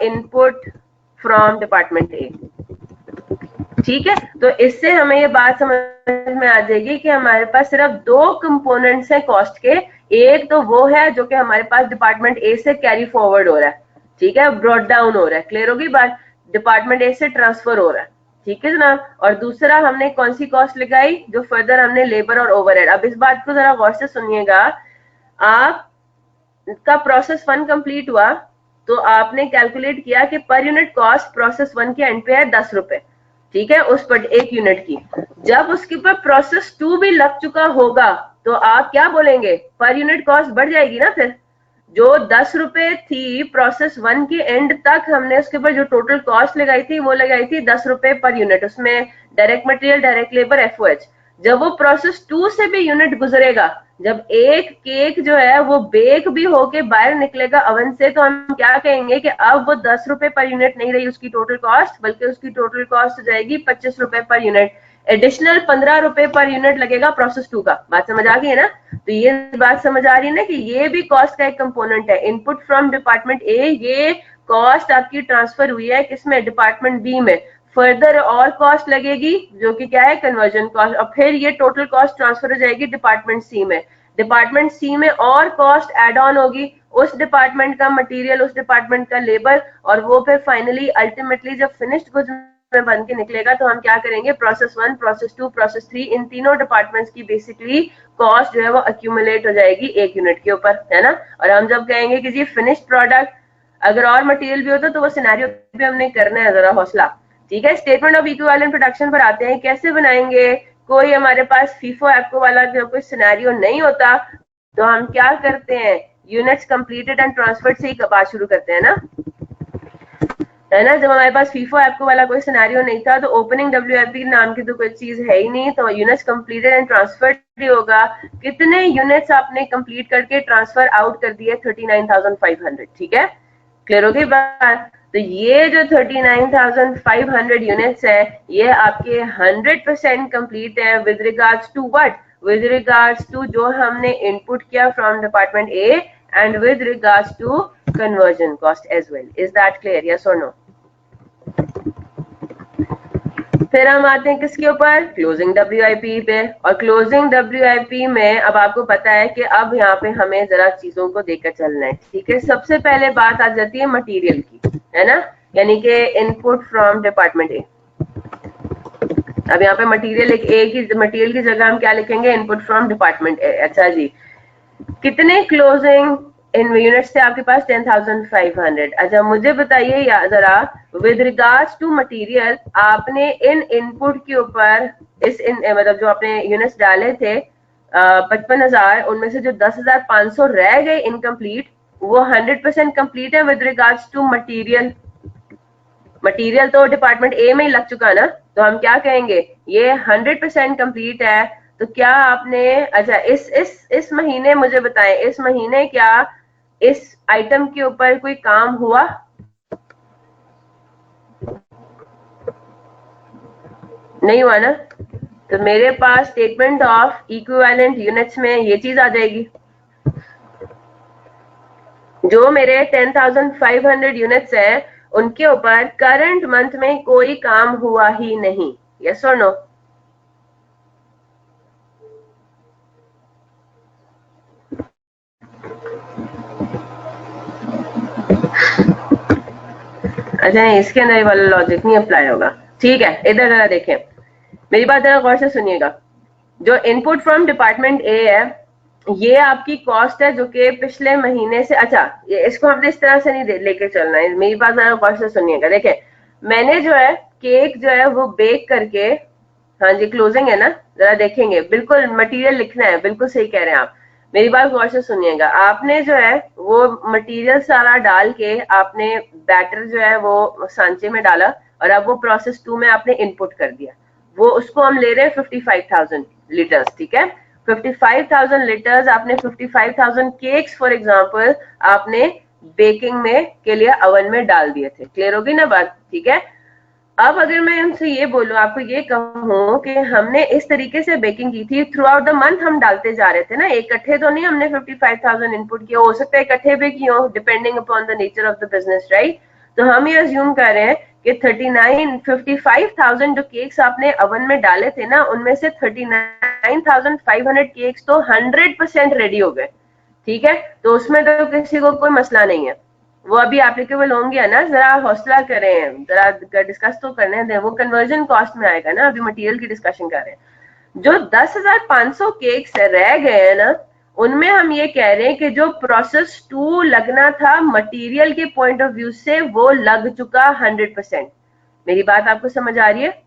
इनपुट फ्रॉम डिपार्टमेंट ए। ठीक है, तो इससे हमें ये बात समझ में आ जाएगी कि हमारे पास सिर्फ 2 कंपोनेंट्स हैं कॉस्ट के। एक तो वो है जो कि हमारे पास डिपार्टमेंट ए से कैरी फॉरवर्ड हो रहा है, ठीक है, ब्रॉड डाउन हो रहा है, क्लियर होगी बात, डिपार्टमेंट ए से ट्रांसफर हो रहा है, ठीक है जनाब। और दूसरा हमने कौन सी कॉस्ट लगाई, जो फर्दर हमने लेबर और ओवरहेड। अब इस बात को जरा गौर से सुनिएगा, आपका प्रोसेस 1 कंप्लीट हुआ तो आपने कैलकुलेट किया कि पर यूनिट कॉस्ट प्रोसेस 1 के एंड पे है 10 रुपए, ठीक है, उस पर एक यूनिट की। जब उसके ऊपर प्रोसेस 2 भी लग चुका होगा तो आप क्या बोलेंगे, पर यूनिट कॉस्ट बढ़ जाएगी ना। फिर जो 10 रुपए थी प्रोसेस 1 के एंड तक, हमने उसके ऊपर जो टोटल कॉस्ट लगाई थी वो लगाई थी 10 रुपए पर यूनिट, उसमें direct material, direct labour, FOH. जब वो प्रोसेस 2 से भी यूनिट गुजरेगा, जब एक केक जो है वो बेक भी होके बाहर निकलेगा अवन से, तो हम क्या कहेंगे कि अब वो 10 रुपए पर यूनिट नहीं रही उसकी टोटल कॉस्ट, बल्कि उसकी टोटल कॉस्ट हो जाएगी 25 रुपए पर यूनिट। एडिशनल 15 रुपए पर यूनिट लगेगा प्रोसेस 2 का। बात समझ आ गई है ना। तो ये बात समझ आ रही है ना कि ये भी कॉस्ट का एक कंपोनेंट है। इनपुट फ्रॉम डिपार्टमेंट ए, ये कॉस्ट आपकी ट्रांसफर हुई है किसमें, डिपार्टमेंट बी में। फर्दर और कॉस्ट लगेगी जो कि क्या है, कन्वर्जन कॉस्ट, और फिर ये टोटल कॉस्ट ट्रांसफर हो जाएगी डिपार्टमेंट सी में। डिपार्टमेंट सी में और कॉस्ट एड ऑन होगी, उस डिपार्टमेंट का मटेरियल, उस डिपार्टमेंट का लेबर, और वो फिर फाइनली अल्टीमेटली जब फिनिश्ड गुड्स में बन के निकलेगा तो हम क्या करेंगे, प्रोसेस 1, प्रोसेस 2, प्रोसेस 3, इन तीनों डिपार्टमेंट्स की बेसिकली कॉस्ट जो है वो अक्यूमुलेट हो जाएगी एक यूनिट के ऊपर, है ना। और हम जब कहेंगे कि जी फिनिश्ड प्रोडक्ट, अगर और मटेरियल भी होता तो वो सिनेरियो भी हमने करना है, जरा हौसला, ठीक है। स्टेटमेंट ऑफ इक्विवेलेंट प्रोडक्शन पर आते हैं, कैसे बनाएंगे। कोई हमारे पास फीफो एप्को वाला जो कोई सिनेरियो नहीं होता तो हम क्या करते हैं, यूनिट्स कंप्लीटेड एंड ट्रांसफर्ड से ही बात शुरू करते हैं ना, है ना। जब हमारे पास फीफो एप्को वाला कोई सिनेरियो नहीं था तो ओपनिंग डब्ल्यूएफपी नाम की तो कोई चीज है ही नहीं, तो यूनिट्स कंप्लीटेड एंड ट्रांसफर्ड ही होगा। कितने यूनिट्स आपने कंप्लीट करके ट्रांसफर आउट कर दिए, 39,500, ठीक है, क्लियर हो गई बात। तो ये जो 39,500 यूनिट्स है, ये आपके 100% कंप्लीट है with regards to what, with regards to जो हमने इनपुट किया from department A, and with regards to conversion cost as well. Is that clear, yes और नो। फिर हम आते हैं किसके ऊपर, क्लोजिंग डब्ल्यूआईपी पे। और क्लोजिंग डब्ल्यूआईपी में अब आपको पता है कि अब यहाँ पे हमें जरा चीजों को देखकर चलना है, ठीक है। सबसे पहले बात आ जाती है मटेरियल की, है ना, यानी कि इनपुट फ्रॉम डिपार्टमेंट ए। अब यहाँ पे मटेरियल की मटेरियल की जगह हम क्या लिखेंगे, इनपुट फ्रॉम डिपार्टमेंट ए। अच्छा जी, कितने क्लोजिंग इन यूनिट्स थे आपके पास, 10,500। अच्छा मुझे बताइए जरा, विद रिगार्ड्स टू मटेरियल, आपने इन इनपुट के ऊपर मतलब जो आपने यूनिट्स डाले थे 55,000, उनमें से जो 10,500 रह गए इनकम्प्लीट, वो 100% कंप्लीट है with regards to material. Material तो डिपार्टमेंट ए में ही लग चुका ना, तो हम क्या कहेंगे, ये 100% कंप्लीट है। तो क्या आपने, अच्छा इस महीने मुझे बताएं, इस महीने क्या इस आइटम के ऊपर कोई काम हुआ, नहीं हुआ ना। तो मेरे पास स्टेटमेंट ऑफ इक्विवेलेंट यूनिट्स में ये चीज आ जाएगी, जो मेरे 10,500 यूनिट्स हैं उनके ऊपर करंट मंथ में कोई काम हुआ ही नहीं, यस और नो? अच्छा नहीं, इसके अंदर ये वाला लॉजिक नहीं अप्लाई होगा। ठीक है, इधर जरा देखें, मेरी बात जरा गौर से सुनिएगा। जो इनपुट फ्रॉम डिपार्टमेंट ए है, ये आपकी कॉस्ट है जो कि पिछले महीने से, अच्छा ये इसको हमने इस तरह से नहीं लेके चलना है, मेरी बात जरा गौर से सुनिएगा। देखें, मैंने जो है केक जो है वो बेक करके, हाँ जी क्लोजिंग है ना, जरा देखेंगे, बिल्कुल मटेरियल लिखना है, बिल्कुल सही कह रहे हैं आप। मेरी बात गौर से सुनिएगा। आपने जो है वो मटेरियल सारा डाल के आपने बैटर जो है वो सांचे में डाला, और अब वो प्रोसेस 2 में आपने इनपुट कर दिया। वो उसको हम ले रहे हैं 55,000 लीटर्स, ठीक है। 55,000 लीटर्स आपने, 55,000 केक्स फॉर एग्जांपल आपने बेकिंग में के लिए ओवन में डाल दिए थे। क्लियर होगी ना बात? ठीक है। अब अगर मैं उनसे ये बोलूं, आपको ये कहूं कि हमने इस तरीके से बेकिंग की थी, थ्रू आउट द मंथ हम डालते जा रहे थे ना, इकट्ठे तो नहीं हमने 55,000 इनपुट किया, हो सकता है इकट्ठे भी किए हो, depending upon the nature of the business, right. तो हम ये अज्यूम कर रहे हैं कि 55,000 जो केक्स आपने ओवन में डाले थे ना, उनमें से 39,500 केक्स तो 100% रेडी हो गए, ठीक है। तो उसमें तो किसी को कोई मसला नहीं है, वो अभी एप्लीकेबल होंगे ना, जरा हौसला करें, जरा डिस्कस तो करने दें, वो कन्वर्जन कॉस्ट में आएगा ना, अभी मटेरियल की डिस्कशन कर रहे हैं। जो 10,500 केक्स रह गए हैं ना, उनमें हम ये कह रहे हैं कि जो प्रोसेस 2 लगना था मटेरियल के पॉइंट ऑफ व्यू से, वो लग चुका 100%। मेरी बात आपको समझ आ रही है?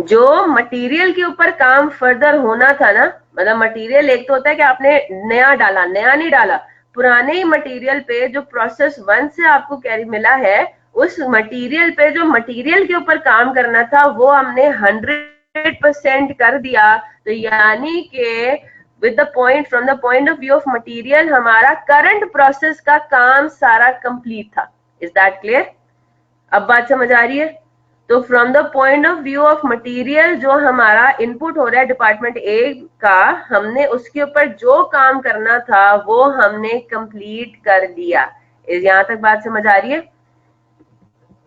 जो मटेरियल के ऊपर काम फर्दर होना था ना, मतलब मटेरियल एक तो होता है कि आपने नया डाला, नया नहीं डाला, पुराने ही मटेरियल पे जो प्रोसेस 1 से आपको कैरी मिला है, उस मटेरियल पे जो मटेरियल के ऊपर काम करना था वो हमने 100% कर दिया। तो यानी कि with the point, from the point of view of material, हमारा करंट प्रोसेस का काम सारा कंप्लीट था। Is that clear? अब बात समझ आ रही है? तो from the point of view of material, जो हमारा इनपुट हो रहा है डिपार्टमेंट ए का, हमने उसके ऊपर जो काम करना था वो हमने कंप्लीट कर दिया। यहां तक बात समझ आ रही है?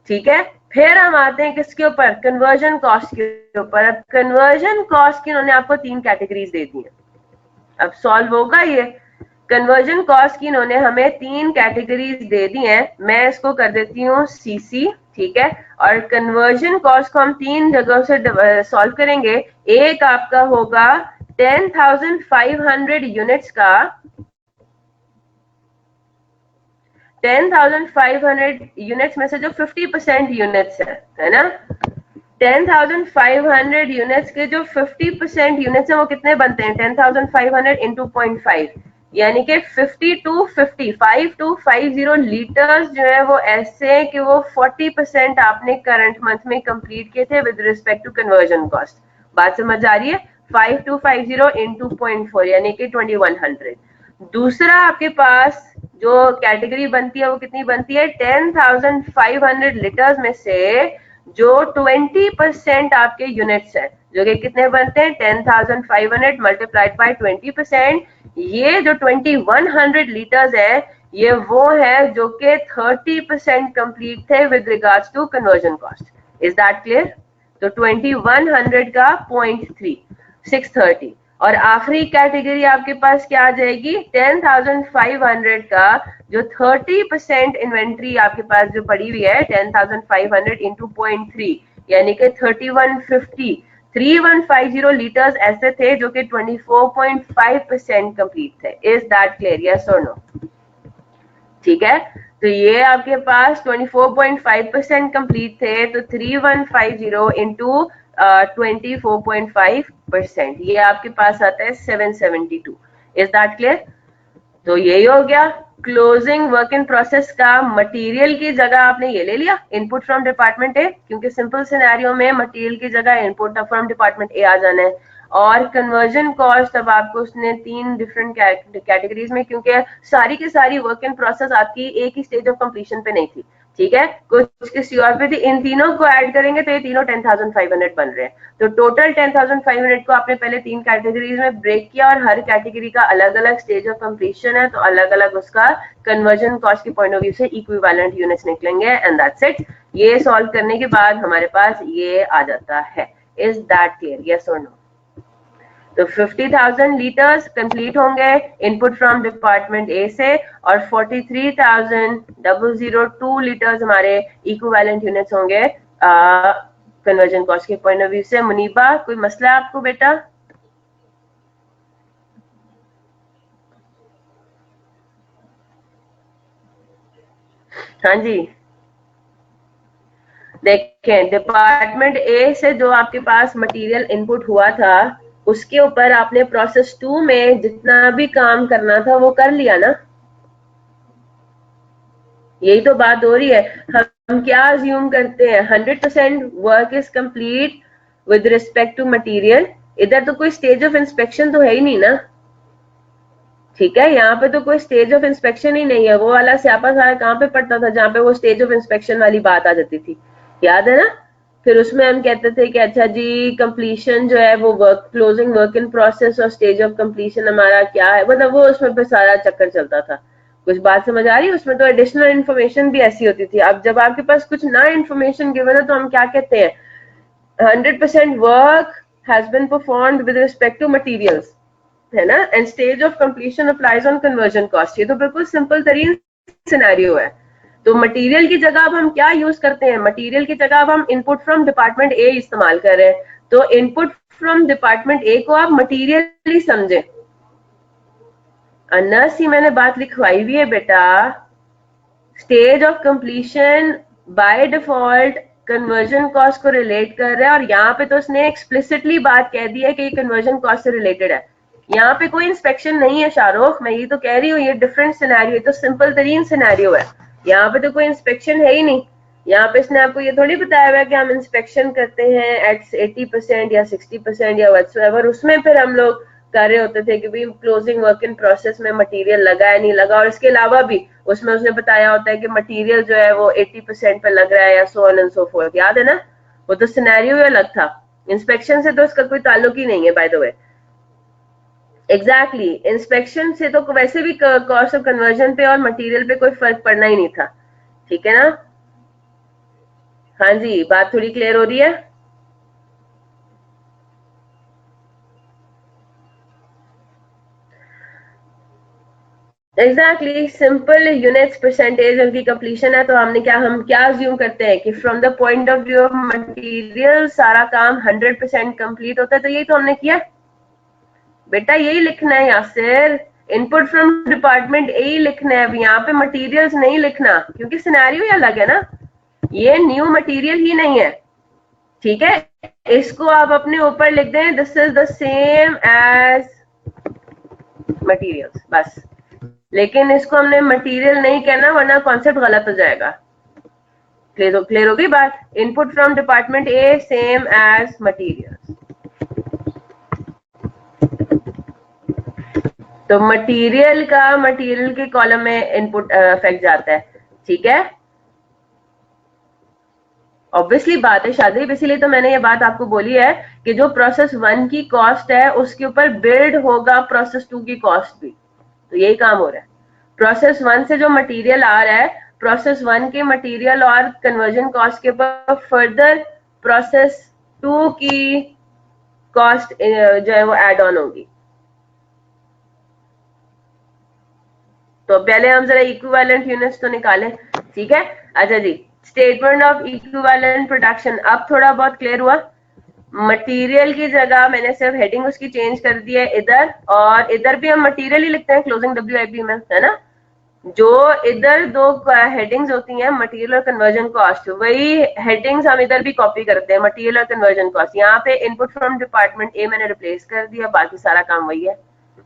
ठीक है। फिर हम आते हैं किसके ऊपर? कन्वर्जन कॉस्ट के ऊपर। अब कन्वर्जन कॉस्ट की उन्होंने आपको 3 कैटेगरीज दे दी है। अब सॉल्व होगा ये। कन्वर्जन कॉस्ट की इन्होंने हमें 3 कैटेगरीज दे दी हैं। मैं इसको कर देती हूँ सीसी, ठीक है। और कन्वर्जन कॉस्ट को हम 3 जगहों से सॉल्व करेंगे। एक आपका होगा 10,500 यूनिट्स का, 10,500 यूनिट्स में से जो 50% यूनिट्स है ना, 10,500 यूनिट्स के जो 50% यूनिट्स है वो कितने बनते हैं? 10,500 इंटू 0.5, यानी कि 50 टू 50, 5 टू 50 लीटर्स जो है वो ऐसे हैं कि वो 40% आपने करंट मंथ में कंप्लीट किए थे with respect to conversion cost. बात समझ आ रही है? 5250 इंटू 0.4 यानी कि 2100। दूसरा आपके पास जो कैटेगरी बनती है वो कितनी बनती है? 10,500 लीटर्स में से जो 20% आपके यूनिट्स है, जो कि कितने बनते हैं? 10,500 मल्टीप्लाइड बाय 20%। ये जो 2100 लीटर्स है, ये वो है जो कि 30% कंप्लीट थे with regards to conversion cost. Is that clear? तो 2100 का 0.3, 630। और आखिरी कैटेगरी आपके पास क्या आ जाएगी? 10,500 का जो 30% इन्वेंट्री आपके पास जो पड़ी हुई है, 10,500 इंटू 0.3 यानी कि 3150 लीटर्स ऐसे थे जो कि 24.5% कंप्लीट थे। Is that clear? यस और नो? ठीक है। तो ये आपके पास 24.5% कंप्लीट थे, तो 3150 इंटू 24.5%, ये आपके पास आता है 772। Is that clear? तो यही हो गया क्लोजिंग वर्क इन प्रोसेस का। मटेरियल की जगह आपने ये ले लिया, इनपुट फ्रॉम डिपार्टमेंट ए, क्योंकि सिंपल सिनेरियो में मटेरियल की जगह इनपुट फ्रॉम डिपार्टमेंट ए आ जाना है। और कन्वर्जन कॉस्ट अब आपको उसने 3 डिफरेंट कैटेगरीज में, क्योंकि सारी की सारी वर्क इन प्रोसेस आपकी एक ही स्टेज ऑफ कंप्लीशन पे नहीं थी, ठीक है, कुछ किसी और पे थी, इन तीनों को ऐड करेंगे तो ये तीनों 10,500 बन रहे हैं। तो टोटल 10,500 को आपने पहले 3 कैटेगरीज में ब्रेक किया और हर कैटेगरी का अलग अलग स्टेज ऑफ कंप्लीशन है, तो अलग अलग उसका कन्वर्जन कॉस्ट के पॉइंट ऑफ व्यू से इक्विवेलेंट यूनिट्स निकलेंगे एंड दैट्स इट। ये सॉल्व करने के बाद हमारे पास ये आ जाता है। Is that clear? यस और नो? तो 50,000 लीटर्स कंप्लीट होंगे इनपुट फ्रॉम डिपार्टमेंट ए से, और 43,002 लीटर्स हमारे इक्विवेलेंट यूनिट्स होंगे कन्वर्जन कॉस्ट के पॉइंट ऑफ व्यू से। मुनीबा, कोई मसला है आपको बेटा? हाँ जी, देखें डिपार्टमेंट ए से जो आपके पास मटेरियल इनपुट हुआ था उसके ऊपर आपने प्रोसेस 2 में जितना भी काम करना था वो कर लिया ना, यही तो बात हो रही है। हम क्या अज्यूम करते हैं, 100% work is complete with respect to material. इधर तो कोई स्टेज ऑफ इंस्पेक्शन तो है ही नहीं ना, ठीक है, यहाँ पे तो कोई स्टेज ऑफ इंस्पेक्शन ही नहीं है। वो वाला स्यापा सारा कहाँ पे पड़ता था जहाँ पे वो स्टेज ऑफ इंस्पेक्शन वाली बात आ जाती थी, याद है ना? फिर उसमें हम कहते थे कि अच्छा जी कंप्लीशन जो है वो work, closing work in process और स्टेज ऑफ कंप्लीशन हमारा क्या है, मतलब वो उसमें पे सारा चक्कर चलता था। कुछ बात समझ आ रही है? उसमें तो एडिशनल इन्फॉर्मेशन भी ऐसी होती थी। अब जब आपके पास कुछ ना इन्फॉर्मेशन गिवन है तो हम क्या कहते हैं, 100% work has been performed with respect to materials, है ना, and stage of completion applies on conversion cost. ये तो बिल्कुल सिंपल तरीन सिनेरियो है। तो मटेरियल की जगह अब हम क्या यूज करते हैं, मटेरियल की जगह अब हम इनपुट फ्रॉम डिपार्टमेंट ए इस्तेमाल कर रहे हैं। तो इनपुट फ्रॉम डिपार्टमेंट ए को आप मटेरियल ही समझे। अनस ही मैंने बात लिखवाई हुई है बेटा, stage of completion by default conversion cost को रिलेट कर रहा है, और यहाँ पे तो उसने एक्सप्लिसिटली बात कह दी है कि ये कन्वर्जन कॉस्ट से रिलेटेड है। यहाँ पे कोई इंस्पेक्शन नहीं है शाहरुख, मैं ये तो कह रही हूँ ये डिफरेंट सिनेरियो, ये तो सिंपल तरीन सिनेरियो है। यहाँ पे तो कोई इंस्पेक्शन है ही नहीं। यहाँ पे इसने आपको ये थोड़ी बताया हुआ है कि हम इंस्पेक्शन करते हैं एट 80% या 60% या व्हाटसोएवर, उसमें फिर हम लोग कर रहे होते थे कि भाई क्लोजिंग वर्क इन प्रोसेस में मटेरियल लगा है नहीं लगा, और इसके अलावा भी उसमें उसने बताया होता है कि मटेरियल जो है वो 80% पे लग रहा है या so on and so fourth, याद है ना? वो तो सिनेरियो ही अलग था, इंस्पेक्शन से तो इसका कोई ताल्लुक ही नहीं है by the way. Exactly, inspection से तो वैसे भी कॉस्ट ऑफ कन्वर्जन पे और मटेरियल पे कोई फर्क पड़ना ही नहीं था, ठीक है ना? हाँ जी, बात थोड़ी क्लियर हो रही है? एग्जैक्टली, सिंपल यूनिट्स परसेंटेज उनकी कंप्लीशन है, तो हम क्या अज्यूम करते हैं कि from the point of view of material सारा काम 100% कंप्लीट होता है। तो यही तो हमने किया बेटा, यही लिखना है यासिर, इनपुट फ्रॉम डिपार्टमेंट यही लिखना है। अब यहाँ पे मटेरियल्स नहीं लिखना क्योंकि सिनेरियो ही अलग है ना, ये न्यू मटेरियल ही नहीं है, ठीक है? इसको आप अपने ऊपर लिख दें, this is the same as materials, बस। लेकिन इसको हमने मटेरियल नहीं कहना वरना कॉन्सेप्ट गलत हो जाएगा। क्लियर हो गई बात? Input from department A same as materials. तो मटेरियल का मटेरियल के कॉलम में इनपुट इफेक्ट जाता है, ठीक है? ऑब्वियसली बात है शादी, इसीलिए तो मैंने ये बात आपको बोली है कि जो प्रोसेस 1 की कॉस्ट है उसके ऊपर बिल्ड होगा प्रोसेस 2 की कॉस्ट भी। तो यही काम हो रहा है। प्रोसेस 1 से जो मटेरियल आ रहा है, प्रोसेस 1 के मटेरियल और कन्वर्जन कॉस्ट के ऊपर फर्दर प्रोसेस 2 की कॉस्ट जो है वो ऐड ऑन होगी। तो पहले हम जरा इक्विवेलेंट यूनिट्स तो निकालें, ठीक है? अच्छा जी, स्टेटमेंट ऑफ इक्विवेलेंट प्रोडक्शन अब थोड़ा बहुत क्लियर हुआ। मटेरियल की जगह मैंने सिर्फ हेडिंग उसकी चेंज कर दी है इधर, और इधर भी हम मटेरियल ही लिखते हैं क्लोजिंग WIP में, है ना? जो इधर दो हेडिंग्स होती हैं मटेरियल और कन्वर्जन कॉस्ट, वही हेडिंग्स हम इधर भी कॉपी करते हैं, मटेरियल और कन्वर्जन कॉस्ट। यहाँ पे इनपुट फ्रॉम डिपार्टमेंट ए मैंने रिप्लेस कर दिया, बाकी सारा काम वही है,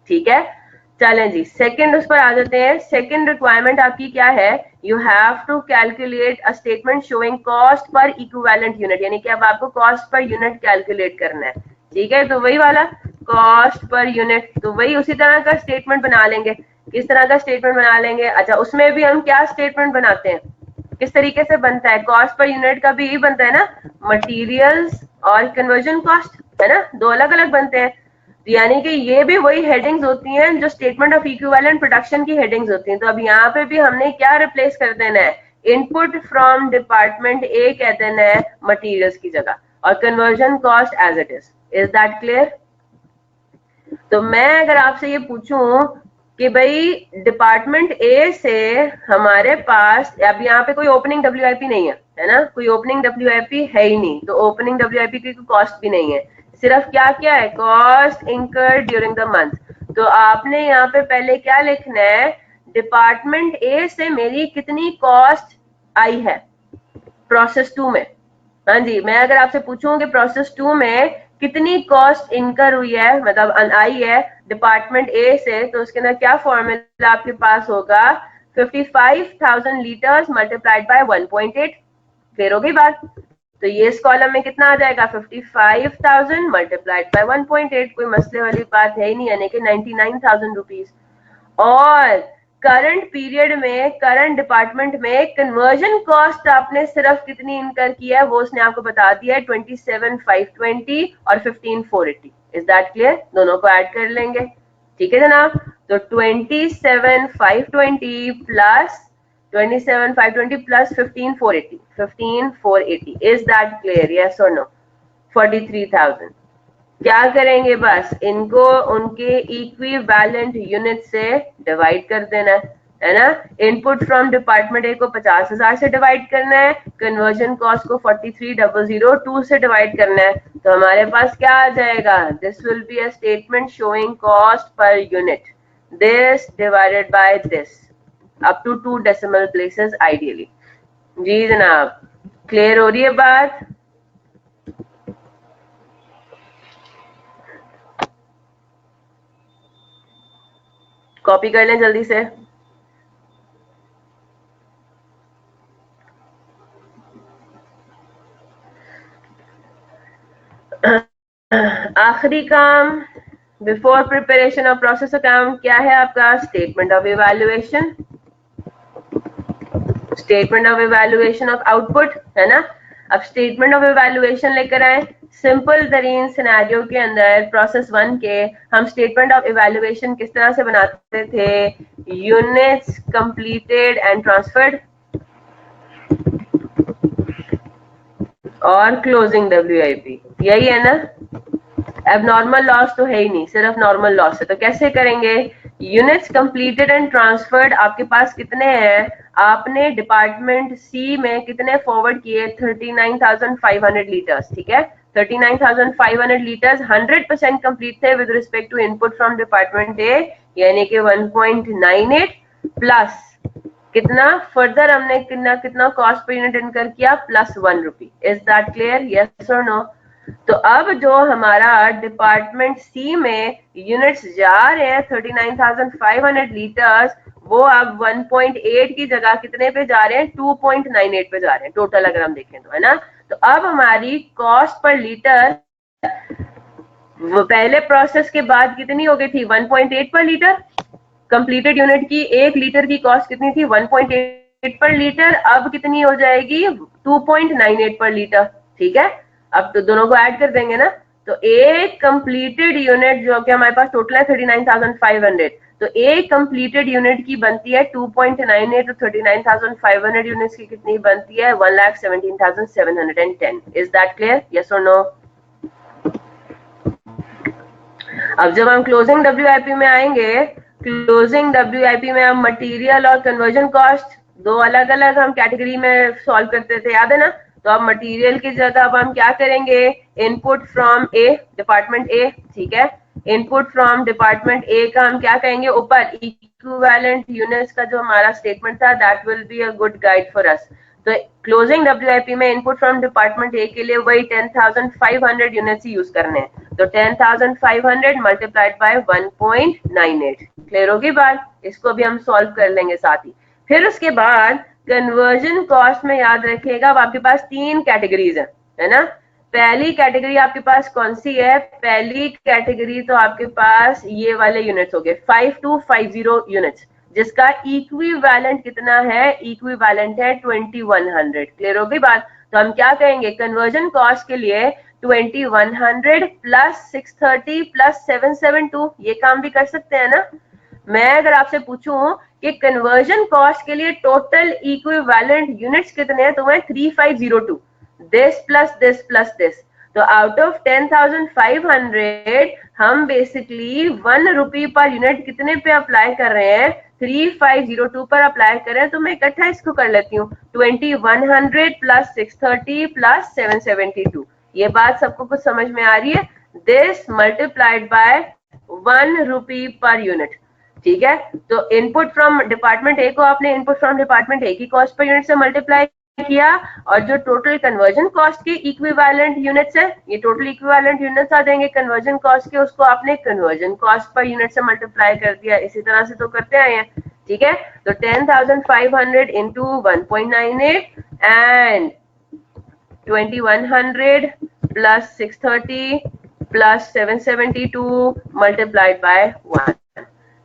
ठीक है? चलें जी, सेकंड उस पर आ जाते हैं। सेकंड रिक्वायरमेंट आपकी क्या है, you have to calculate a statement showing cost per equivalent unit, यानी कि अब आपको कॉस्ट पर यूनिट कैलकुलेट करना है, ठीक है? तो वही वाला कॉस्ट पर यूनिट, तो वही उसी तरह का स्टेटमेंट बना लेंगे। किस तरह का स्टेटमेंट बना लेंगे? अच्छा, उसमें भी हम क्या स्टेटमेंट बनाते हैं, किस तरीके से बनता है, कॉस्ट पर यूनिट का भी यही बनता है ना, मटेरियल्स और कन्वर्जन कॉस्ट, है ना, दो अलग अलग बनते हैं। यानी कि ये भी वही हेडिंग्स होती हैं जो स्टेटमेंट ऑफ इक्विवेलेंट प्रोडक्शन की हेडिंग्स होती हैं। तो अब यहाँ पे भी हमने क्या रिप्लेस कर देना है, इनपुट फ्रॉम डिपार्टमेंट ए कह देना है मटेरियल्स की जगह, और conversion cost as it is that clear? तो मैं अगर आपसे ये पूछूं कि भाई डिपार्टमेंट ए से हमारे पास, अब यहाँ पे कोई ओपनिंग डब्ल्यूआईपी नहीं है ना, कोई ओपनिंग डब्ल्यूआईपी है ही नहीं, तो ओपनिंग डब्ल्यूआईपी की कॉस्ट भी नहीं है, सिर्फ क्या क्या है, cost incurred during the month. तो आपने यहाँ पे पहले क्या लिखना है, डिपार्टमेंट ए से मेरी कितनी कॉस्ट आई है प्रोसेस 2 में। हाँ जी, मैं अगर आपसे पूछूं कि प्रोसेस 2 में कितनी कॉस्ट इनकर हुई है, मतलब आई है डिपार्टमेंट ए से, तो उसके अंदर क्या फॉर्मूला आपके पास होगा, 55,000 लीटर्स मल्टीप्लाइड बाय 1.8। क्लियर हो गई बात? तो ये इस कॉलम में कितना आ जाएगा, 55,000 मल्टीप्लाइड बाय 1.8, कोई मसले वाली बात है ही नहीं, यानी कि 99,000 रुपीज। और करंट पीरियड में करंट डिपार्टमेंट में कन्वर्जन कॉस्ट आपने सिर्फ कितनी इनकर की है, वो उसने आपको बता दिया है, 27,520 और 15,480। Is that clear? दोनों को ऐड कर लेंगे, ठीक है जनाब। तो 27,520 plus 27,520 plus 15,480, 15,480। Is that clear, yes और नो? 43,000। क्या करेंगे, बस इनको उनके इक्विवेलेंट यूनिट से डिवाइड कर देना है ना। इनपुट फ्रॉम डिपार्टमेंट ए को 50,000 से डिवाइड करना है, कन्वर्जन कॉस्ट को 43,002 से डिवाइड करना है, तो हमारे पास क्या आ जाएगा, this will be a statement showing cost per unit, this divided by this up to 2 decimal places ideally. जी जनाब, क्लियर हो रही है बात? कॉपी कर लें जल्दी से। आखिरी काम before preparation of process account क्या है आपका, statement of evaluation, statement of evaluation of output, है ना। अब स्टेटमेंट ऑफ इवैल्यूएशन लेकर आए। सिंपल तरीन सिनेरियो के अंदर प्रोसेस 1 के हम स्टेटमेंट ऑफ इवैल्यूएशन किस तरह से बनाते थे, यूनिट्स कंप्लीटेड एंड ट्रांसफर्ड और क्लोजिंग डब्ल्यूआईपी, यही है ना। अब नॉर्मल लॉस तो है ही नहीं, सिर्फ नॉर्मल लॉस है, तो कैसे करेंगे, यूनिट्स कंप्लीटेड एंड ट्रांसफर्ड आपके पास कितने हैं, आपने डिपार्टमेंट सी में कितने फॉरवर्ड किए, 39,500 लीटर्स, ठीक है। 39,500 लीटर्स 100% कंप्लीट थे with respect to input from department A, यानी कि 1.98 प्लस कितना फर्दर हमने कितना कितना कॉस्ट पर यूनिट इनकर किया, plus 1 rupee. Is that clear, yes और नो? तो अब जो हमारा डिपार्टमेंट सी में यूनिट्स जा रहे हैं 39,500 लीटर्स, वो अब 1.8 की जगह कितने पे जा रहे हैं, 2.98 पे जा रहे हैं टोटल, अगर हम देखें तो, है ना। तो अब हमारी कॉस्ट पर लीटर वो पहले प्रोसेस के बाद कितनी हो गई थी, 1.8 पर लीटर। कंप्लीटेड यूनिट की 1 लीटर की कॉस्ट कितनी थी, 1.8 पर लीटर, अब कितनी हो जाएगी, 2.98 पर लीटर, ठीक है। अब तो दोनों को ऐड कर देंगे ना, तो एक कंप्लीटेड यूनिट जो कि हमारे पास टोटल है 39,500, तो एक कंप्लीटेड यूनिट की बनती है 2.98, तो 39,500 यूनिट्स की कितनी बनती है, 1,17,710। इज दैट क्लियर, यस और नो? अब जब हम क्लोजिंग डब्ल्यूआईपी में आएंगे, क्लोजिंग डब्ल्यूआईपी में हम मटेरियल और कन्वर्जन कॉस्ट दो अलग अलग हम कैटेगरी में सॉल्व करते थे, याद है ना। तो अब मटेरियल की जगह अब हम क्या करेंगे, input from A, department A, ठीक है। इनपुट फ्रॉम डिपार्टमेंट ए का हम क्या कहेंगे, ऊपर इक्विवेलेंट यूनिट्स का जो हमारा स्टेटमेंट था, that will be a good guide for us. तो क्लोजिंग डब्ल्यूआईपी में इनपुट फ्रॉम डिपार्टमेंट ए के लिए वही 10,500 यूनिट्स ही यूज करने हैं, तो 10,500 मल्टीप्लाइड बाय 1.98। क्लियर होगी बात? इसको भी हम सॉल्व कर लेंगे साथ ही। फिर उसके बाद कन्वर्जन कॉस्ट में याद रखिएगा, अब आपके पास 3 कैटेगरीज है ना। पहली कैटेगरी आपके पास कौन सी है, पहली कैटेगरी तो आपके पास ये वाले यूनिट्स हो गए, 5250 यूनिट्स। जिसका इक्विवेलेंट कितना है, इक्विवेलेंट है 2100। क्लियर हो गई बात? तो हम क्या कहेंगे, कन्वर्जन कॉस्ट के लिए 2100 प्लस 630 प्लस 772, ये काम भी कर सकते हैं ना। मैं अगर आपसे पूछूं कि कन्वर्जन कॉस्ट के लिए टोटल इक्विवेलेंट यूनिट्स कितने हैं, तो वह 3502, this plus this plus this. तो आउट ऑफ 10,500 हम बेसिकली 1 रुपी पर यूनिट कितने पे अप्लाई कर रहे हैं, 3502 पर अप्लाई कर रहे हैं। तो मैं इकट्ठा इसको कर लेती हूँ, 2100 प्लस 630 प्लस 772। ये बात सबको कुछ समझ में आ रही है? This multiplied by 1 rupee per unit. ठीक है, तो इनपुट फ्रॉम डिपार्टमेंट ए को आपने इनपुट फ्रॉम डिपार्टमेंट ए की कॉस्ट पर यूनिट से मल्टीप्लाई किया, और जो टोटल कन्वर्जन कॉस्ट के इक्विवेलेंट यूनिट्स है, ये टोटल इक्विवेलेंट यूनिट्स आ जाएंगे कन्वर्जन कॉस्ट के, उसको आपने कन्वर्जन कॉस्ट पर यूनिट से मल्टीप्लाई कर दिया। इसी तरह से तो करते आए हैं। ठीक है, तो 10,500 into 1.98 and 2100 plus 630 plus 772 multiplied by 1,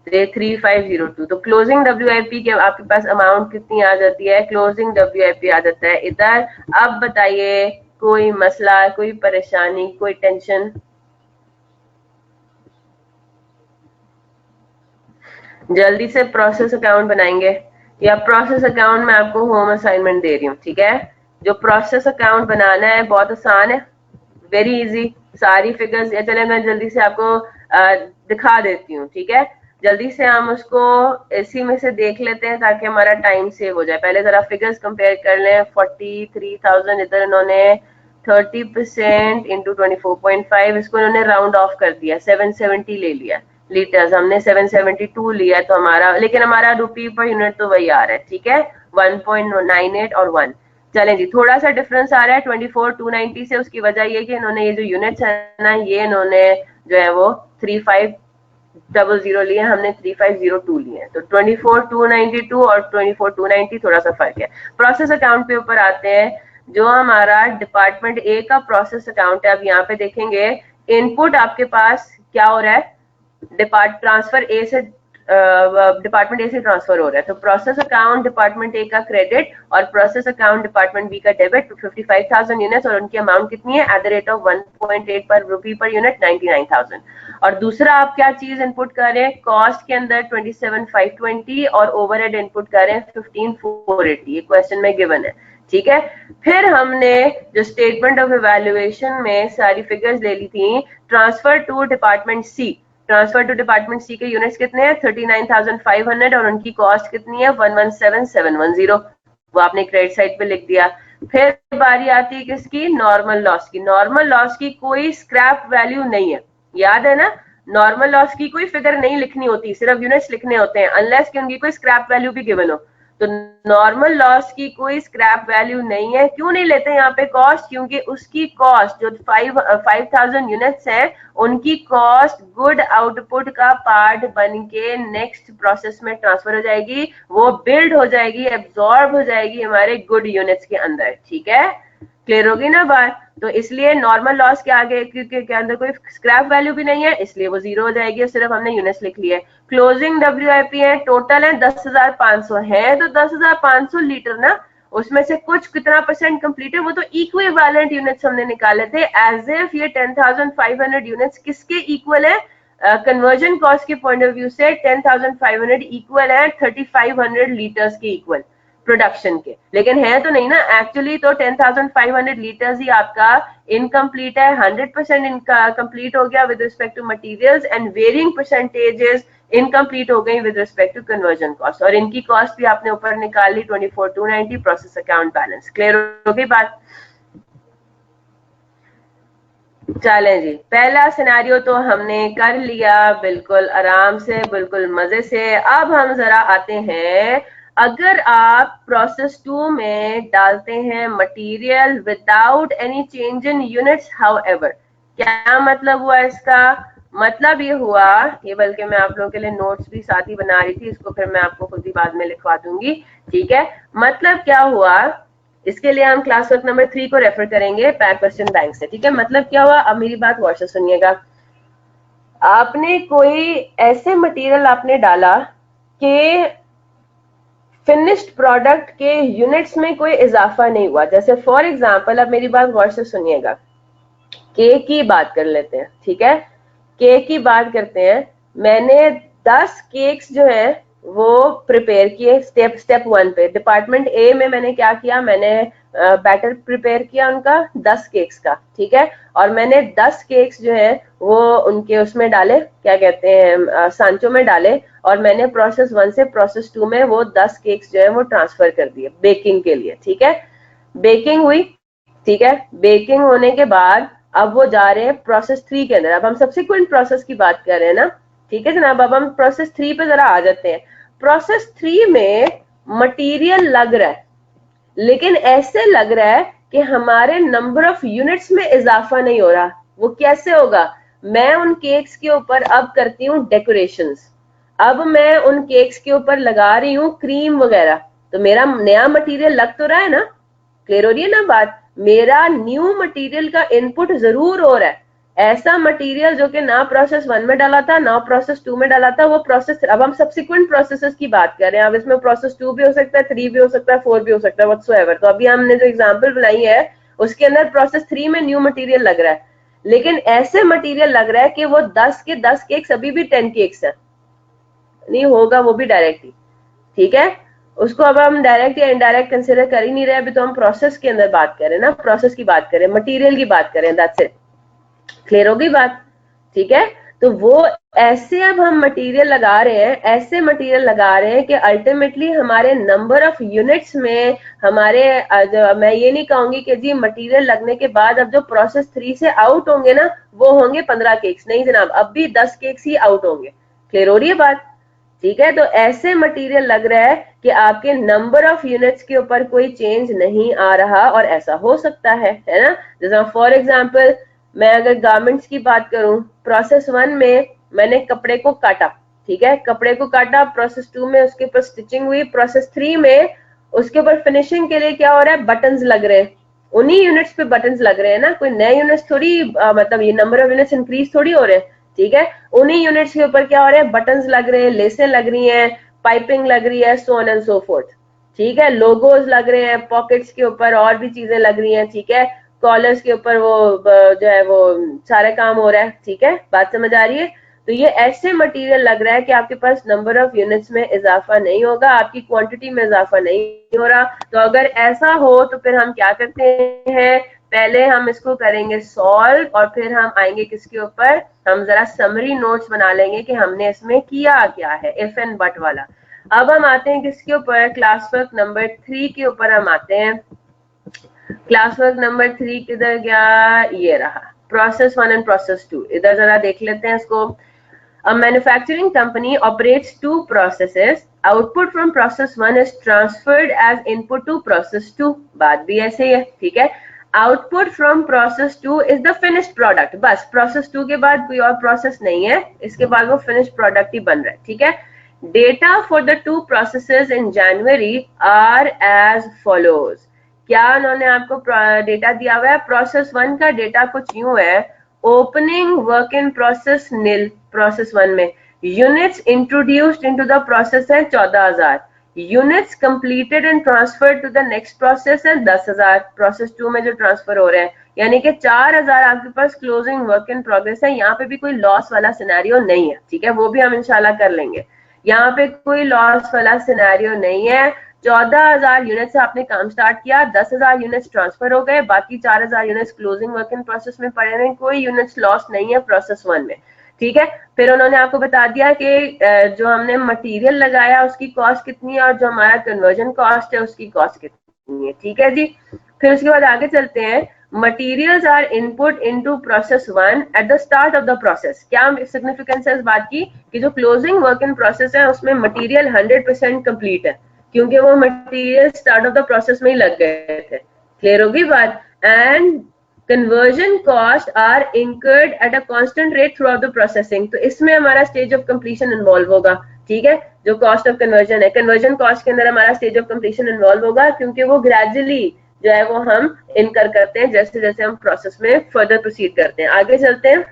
3502। तो क्लोजिंग WIP के आपके पास अमाउंट कितनी आ जाती है, क्लोजिंग WIP आ जाता है इधर। अब बताइए, कोई मसला, कोई परेशानी, कोई टेंशन? जल्दी से प्रोसेस अकाउंट बनाएंगे, या प्रोसेस अकाउंट में आपको होम असाइनमेंट दे रही हूँ। ठीक है, जो प्रोसेस अकाउंट बनाना है बहुत आसान है, वेरी इजी। सारी फिगर्स, या चले मैं जल्दी से आपको दिखा देती हूँ। ठीक है, जल्दी से हम उसको इसी में से देख लेते हैं ताकि हमारा टाइम सेव हो जाए। पहले जरा फिगर्स कंपेयर कर लें। 43,000 इधर इन्होंने 30% इंटू 24.5, इसको इन्होंने राउंड ऑफ कर दिया, 770 ले लिया लीटर्स, हमने 772 लिया। तो हमारा, लेकिन हमारा रुपी पर यूनिट तो वही आ रहा है। ठीक है, 1.98 और 1। चलें जी, थोड़ा सा डिफरेंस आ रहा है 24,290 से। उसकी वजह ये कि इन्होंने ये जो यूनिट्स है ना, ये इन्होंने जो है वो 3500 लिए, हमने 3502 लिए। तो 24,292 और 24,290 थोड़ा सा फर्क है। प्रोसेस अकाउंट पे ऊपर आते हैं। जो हमारा डिपार्टमेंट ए का प्रोसेस अकाउंट है, अब यहाँ पे देखेंगे इनपुट आपके पास क्या हो रहा है, ट्रांसफर ए से डिपार्टमेंट ए से ट्रांसफर हो रहा है। तो प्रोसेस अकाउंट डिपार्टमेंट ए का क्रेडिट और प्रोसेस अकाउंट डिपार्टमेंट बी का डेबिट 55,000 यूनिट्स, और उनकी अमाउंट कितनी है, एट द रेट ऑफ 1.8 पर रुपी पर यूनिट 99,000। और दूसरा आप क्या चीज इनपुट कर रहे हैं, कॉस्ट के अंदर 27,520 और ओवरहेड इनपुट कर रहे हैं 15,480। ये क्वेश्चन में गिवन है। ठीक है, फिर हमने जो स्टेटमेंट ऑफ इवैल्यूएशन में सारी फिगर्स ले ली थी, transfer to department C, transfer to department C के यूनिट्स कितने हैं, 39,500, और उनकी कॉस्ट कितनी है, 117,710। वो आपने क्रेडिट साइड पे लिख दिया। फिर बारी आती है किसकी, नॉर्मल लॉस की। नॉर्मल लॉस की कोई स्क्रैप वैल्यू नहीं है, याद है ना। नॉर्मल लॉस की कोई फिगर नहीं लिखनी होती, सिर्फ यूनिट्स लिखने होते हैं, अनलेस कि उनकी कोई स्क्रैप वैल्यू भी गिवन हो। तो नॉर्मल लॉस की कोई स्क्रैप वैल्यू नहीं है। क्यों नहीं लेते यहाँ पे कॉस्ट, क्योंकि उसकी कॉस्ट जो 5,000 यूनिट्स है, उनकी कॉस्ट गुड आउटपुट का पार्ट बन के नेक्स्ट प्रोसेस में ट्रांसफर हो जाएगी, वो बिल्ड हो जाएगी, एब्जॉर्ब हो जाएगी हमारे गुड यूनिट्स के अंदर। ठीक है, क्लियर होगी ना बात। तो इसलिए नॉर्मल लॉस के आगे, क्योंकि के अंदर कोई स्क्रैप वैल्यू भी नहीं है, इसलिए वो जीरो हो जाएगी, और सिर्फ हमने यूनिट्स लिख लिए। क्लोजिंग WIP है, टोटल है 10,500 है, तो 10,500 लीटर ना, उसमें से कुछ कितना परसेंट कंप्लीट है, वो तो इक्विवेलेंट यूनिट्स हमने निकाले थे। एज इफ ये 10,500 यूनिट्स किसके इक्वल है, कन्वर्जन कॉस्ट के पॉइंट ऑफ व्यू से 10,500 इक्वल है 3,500 लीटर्स के इक्वल प्रोडक्शन के, लेकिन है तो नहीं ना एक्चुअली। तो 10,500 लीटर्स ही आपका इनकम्प्लीट है, 100% इनका कंप्लीट हो गया with respect to materials, and varying percentages incomplete हो गई with respect to conversion cost. और इनकी कॉस्ट भी आपने ऊपर निकाल ली, 24,290 प्रोसेस अकाउंट बैलेंस। क्लियर हो गई बात। चलें जी, पहला सिनेरियो तो हमने कर लिया बिल्कुल आराम से, बिल्कुल मजे से। अब हम जरा आते हैं, अगर आप प्रोसेस 2 में डालते हैं material without any change in units however, क्या मतलब हुआ इसका, मतलब ये हुआ, ये बल्कि मैं आप लोगों के लिए नोट्स भी साथ ही बना रही थी, इसको फिर मैं आपको खुद ही बाद में लिखवा दूंगी। ठीक है, मतलब क्या हुआ, इसके लिए हम क्लास वर्क नंबर 3 को रेफर करेंगे पैक क्वेश्चन बैंक से। ठीक है, मतलब क्या हुआ, अब मेरी बात गौर से सुनिएगा। आपने कोई ऐसे मटेरियल आपने डाला कि फिनिश्ड प्रोडक्ट के यूनिट्स में कोई इजाफा नहीं हुआ। जैसे फॉर एग्जांपल, अब मेरी बात गौर से सुनिएगा, केक की बात कर लेते हैं, ठीक है, केक की बात करते हैं। मैंने 10 केक्स जो है वो प्रिपेयर किए स्टेप 1 पे। डिपार्टमेंट ए में मैंने क्या किया, मैंने बैटर प्रिपेयर किया उनका 10 केक्स का, ठीक है, और मैंने 10 केक्स जो है वो उनके उसमें डाले, क्या कहते हैं, सांचो में डाले, और मैंने प्रोसेस 1 से प्रोसेस 2 में वो 10 केक्स जो है वो ट्रांसफर कर दिए बेकिंग के लिए, ठीक है। बेकिंग हुई, ठीक है, बेकिंग होने के बाद अब वो जा रहे हैं प्रोसेस 3 के अंदर। अब हम सब्सिक्वेंट प्रोसेस की बात कर रहे हैं ना, ठीक है जनाब। अब हम प्रोसेस 3 पे जरा आ जाते हैं। प्रोसेस 3 में मटेरियल लग रहा है, लेकिन ऐसे लग रहा है कि हमारे नंबर ऑफ यूनिट्स में इजाफा नहीं हो रहा। वो कैसे होगा, मैं उन केक्स के ऊपर अब करती हूँ डेकोरेशंस, अब मैं उन केक्स के ऊपर लगा रही हूँ क्रीम वगैरह, तो मेरा नया मटेरियल लग तो रहा है ना, क्लियर हो रही है ना बात। मेरा न्यू मटेरियल का इनपुट जरूर हो रहा है। ऐसा मटेरियल जो कि ना प्रोसेस 1 में डाला था ना प्रोसेस 2 में डाला था, वो प्रोसेस, अब हम सब्सिक्वेंट प्रोसेसेस की बात कर रहे हैं। अब इसमें प्रोसेस 2 भी हो सकता है, 3 भी हो सकता है, 4 भी हो सकता है, व्हाटसोएवर। तो अभी हमने जो एग्जांपल बनाई है उसके अंदर प्रोसेस 3 में न्यू मटेरियल लग रहा है, लेकिन ऐसे मटेरियल लग रहा है कि वो 10 के 10 केक्स अभी भी 10 केक्स है, नहीं होगा वो भी डायरेक्ट ही, ठीक है। उसको अब हम डायरेक्ट या इनडायरेक्ट कंसिडर कर ही नहीं रहे, अभी तो हम प्रोसेस के अंदर बात करें ना, प्रोसेस की बात करें, मटेरियल की बात करें, दैट्स इट। क्लियर होगी बात, ठीक है। तो वो ऐसे अब हम मटेरियल लगा रहे हैं, ऐसे मटेरियल लगा रहे हैं कि अल्टीमेटली हमारे नंबर ऑफ यूनिट्स में हमारे मैं ये नहीं कहूंगी कि जी मटेरियल लगने के बाद अब जो प्रोसेस 3 से आउट होंगे ना वो होंगे 15 केक्स, नहीं जनाब, अब भी 10 केक्स ही आउट होंगे। क्लियर हो रही है बात, ठीक है। तो ऐसे मटेरियल लग रहा है कि आपके नंबर ऑफ यूनिट्स के ऊपर कोई चेंज नहीं आ रहा, और ऐसा हो सकता है ना। जैसे फॉर एग्जांपल मैं अगर गारमेंट्स की बात करूं, प्रोसेस 1 में मैंने कपड़े को काटा, ठीक है, कपड़े को काटा, प्रोसेस 2 में उसके ऊपर स्टिचिंग हुई, प्रोसेस 3 में उसके ऊपर फिनिशिंग के लिए क्या हो रहा है, बटन्स लग रहे हैं, उन्हीं यूनिट्स पे बटन्स लग रहे हैं ना, कोई नए यूनिट्स थोड़ी मतलब ये नंबर ऑफ यूनिट्स इंक्रीज थोड़ी हो रहे हैं, ठीक है। उन्हीं यूनिट्स के ऊपर क्या हो रहा है, बटन्स लग रहे हैं, लेसें लग रही हैं, पाइपिंग लग रही है, so on and so fourth, ठीक है, लोगोज लग रहे हैं, पॉकेट्स के ऊपर और भी चीजें लग रही हैं, ठीक है, कॉलर्स के ऊपर वो जो है वो सारे काम हो रहा है, ठीक है, बात समझ आ रही है। तो ये ऐसे मटेरियल लग रहा है कि आपके पास नंबर ऑफ यूनिट्स में इजाफा नहीं होगा, आपकी क्वांटिटी में इजाफा नहीं हो रहा। तो अगर ऐसा हो तो फिर हम क्या करते हैं, पहले हम इसको करेंगे सॉल्व, और फिर हम आएंगे किसके ऊपर, हम जरा समरी नोट्स बना लेंगे कि हमने इसमें किया क्या है, इफ एंड बट वाला। अब हम आते हैं किसके ऊपर, क्लास वर्क नंबर 3 के ऊपर हम आते हैं। क्लास वर्क नंबर 3 किधर गया, ये रहा, प्रोसेस 1 एंड प्रोसेस 2। इधर जरा देख लेते हैं इसको। A manufacturing company operates two processes. Output from process 1 is transferred as input to process 2. बात भी ऐसे ही है, ठीक है। Output from process 2 is the finished product. बस process 2 के बाद कोई और process नहीं है, इसके बाद वो finished product ही बन रहा है, ठीक है। Data for the two processes in January are as follows. क्या उन्होंने आपको डेटा दिया हुआ है, प्रोसेस 1 का डेटा कुछ यूं है, opening work in process nil, process 1 में units introduced into the process है 14,000, units completed and transferred to the next process है 10,000, प्रोसेस 2 में जो ट्रांसफर हो रहे हैं, यानी कि 4,000 आपके पास क्लोजिंग वर्क इन प्रोग्रेस है। यहाँ पे भी कोई लॉस वाला सिनेरियो नहीं है, ठीक है, वो भी हम इंशाल्लाह कर लेंगे। यहाँ पे कोई लॉस वाला सिनेरियो नहीं है। 14,000 यूनिट से आपने काम स्टार्ट किया, 10,000 यूनिट्स ट्रांसफर हो गए, बाकी 4,000 units closing work in process में पड़े हुए, कोई यूनिट्स लॉस नहीं है प्रोसेस 1 में, ठीक है। फिर उन्होंने आपको बता दिया कि जो हमने मटेरियल लगाया उसकी कॉस्ट कितनी है, और जो हमारा कन्वर्जन कॉस्ट है उसकी कॉस्ट कितनी है, ठीक है जी। फिर उसके बाद आगे चलते हैं, materials are input into process 1 at the start of the process. क्या सिग्निफिकेंस है इस बात की कि जो क्लोजिंग वर्क इन प्रोसेस है उसमें मटेरियल 100% कंप्लीट है, क्योंकि वो material start of the process में ही लग गए थे। क्लियर होगी बात। And conversion cost are incurred at a constant rate throughout the processing. तो इसमें हमारा स्टेज ऑफ कंप्लीशन इन्वॉल्व होगा, ठीक है, जो कॉस्ट ऑफ कन्वर्जन है, कन्वर्जन कॉस्ट के अंदर हमारा स्टेज ऑफ कंप्लीशन इन्वॉल्व होगा, क्योंकि वो ग्रेजुअली जो है वो हम इनकर करते हैं जैसे जैसे हम प्रोसेस में फर्दर प्रोसीड करते हैं। आगे चलते हैं,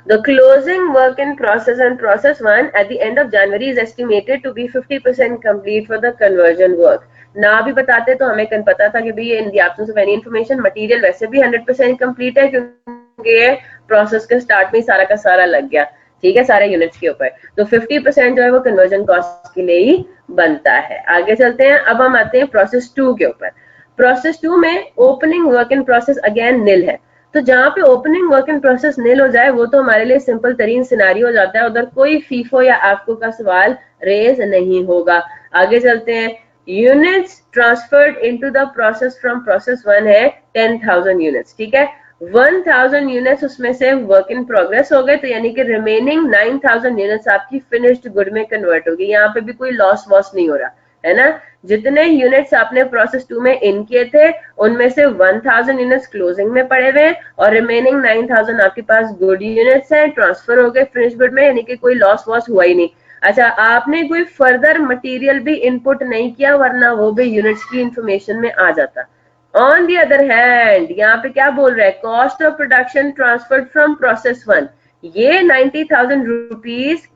The closing work in process and process 1 at the end of January is estimated to be 50% complete for the conversion work. ना भी बताते तो हमें पता था कि भाई in the absence of any information material वैसे भी 100% complete है क्योंकि ये प्रोसेस के स्टार्ट में सारा का सारा लग गया, ठीक है, सारे यूनिट्स के ऊपर। तो 50% जो है वो कन्वर्जन कॉस्ट के लिए ही बनता है। आगे चलते हैं, अब हम आते हैं प्रोसेस 2 के ऊपर। प्रोसेस 2 में opening work in process again nil है। तो जहां पे opening work in process nil हो जाए वो तो हमारे लिए सिंपल तरीन सिनारियो हो जाता है, उधर कोई फीफो या आपको का सवाल रेज नहीं होगा। आगे चलते हैं, units transferred into the process from process 1 है 10,000 यूनिट्स, ठीक है। 1,000 यूनिट्स उसमें से वर्क इन प्रोग्रेस हो गए, तो यानी कि रिमेनिंग 9,000 यूनिट्स आपकी फिनिश्ड गुड में कन्वर्ट होगी। यहाँ पे भी कोई लॉस वॉस नहीं हो रहा है ना। जितने यूनिट्स आपने प्रोसेस 2 में इन किए थे उनमें से 1,000 यूनिट्स क्लोजिंग में पड़े हुए और रिमेनिंग 9,000 आपके पास गुड यूनिट्स हैं, ट्रांसफर हो गए फिनिश गुड में, यानी कि कोई लॉस वॉस हुआ ही नहीं। अच्छा, आपने कोई फर्दर मटेरियल भी इनपुट नहीं किया वरना वो भी यूनिट्स की इंफॉर्मेशन में आ जाता। ऑन दी अदर हैंड यहाँ पे क्या बोल रहा है, cost of production transferred from process 1, ये 90,000 रुपीज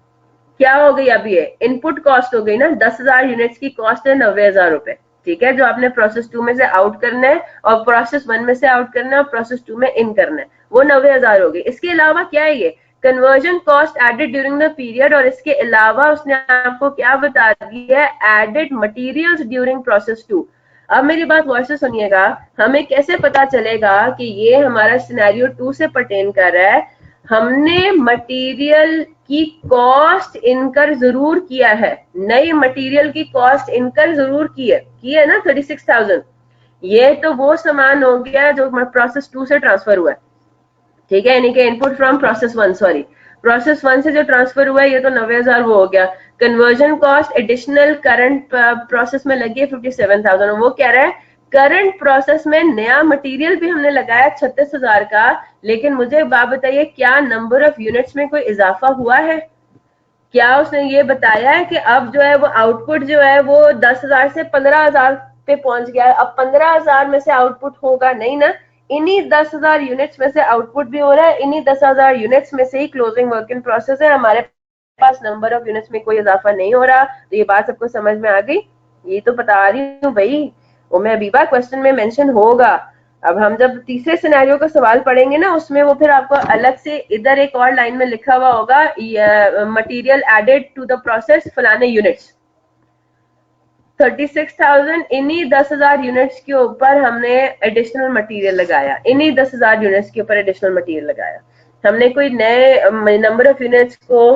क्या हो गई, अब ये इनपुट कॉस्ट हो गई ना। 10,000 यूनिट्स की कॉस्ट है 90,000 रुपए, ठीक है, जो आपने प्रोसेस 2 में से आउट करना है और प्रोसेस 1 में से आउट करना है और प्रोसेस 2 में इन करना है, वो 90,000 हो गई। इसके अलावा क्या है, ये conversion cost added during the period, और इसके अलावा उसने आपको क्या बता दिया है, एडेड मटीरियल्स ड्यूरिंग प्रोसेस 2। अब मेरी बात गौर से सुनिएगा, हमें कैसे पता चलेगा कि ये हमारा सिनेरियो 2 से पर्टेन कर रहा है। हमने मटेरियल की कॉस्ट इनकर जरूर किया है, नई मटेरियल की कॉस्ट इनकर जरूर की है ना 36,000। ये तो वो सामान हो गया जो प्रोसेस 2 से ट्रांसफर हुआ है, ठीक है, यानी कि input from process 1, sorry process 1 से जो ट्रांसफर हुआ है ये तो 90,000 वो हो गया। Conversion cost additional current process में लगी है 57,000, वो कह रहा है करंट प्रोसेस में नया मटेरियल भी हमने लगाया 36,000 का, लेकिन मुझे बात बताइए क्या नंबर ऑफ यूनिट्स में कोई इजाफा हुआ है? क्या उसने ये बताया है कि अब जो है वो आउटपुट जो है वो 10,000 से 15,000 पे पहुंच गया है, अब 15,000 में से आउटपुट होगा नहीं ना, इन्हीं 10,000 यूनिट्स में से आउटपुट भी हो रहा है, इन्हीं 10,000 यूनिट्स में से ही क्लोजिंग वर्क इन प्रोसेस है, हमारे पास नंबर ऑफ यूनिट्स में कोई इजाफा नहीं हो रहा। तो ये बात सबको समझ में आ गई, ये तो बता रही हूँ भाई, वो मैं अभी बात क्वेश्चन में मेंशन होगा। अब हम जब तीसरे सिनेरियो का सवाल पढ़ेंगे ना उसमें वो फिर आपको अलग से इधर एक और लाइन में लिखा हुआ होगा, material added to the process फलाने यूनिट्स। 36,000 इन्हीं 10,000 यूनिट्स के ऊपर हमने एडिशनल मटेरियल लगाया, इन्हीं 10,000 यूनिट्स के ऊपर एडिशनल मटेरियल लगाया, हमने कोई नए नंबर ऑफ यूनिट्स को,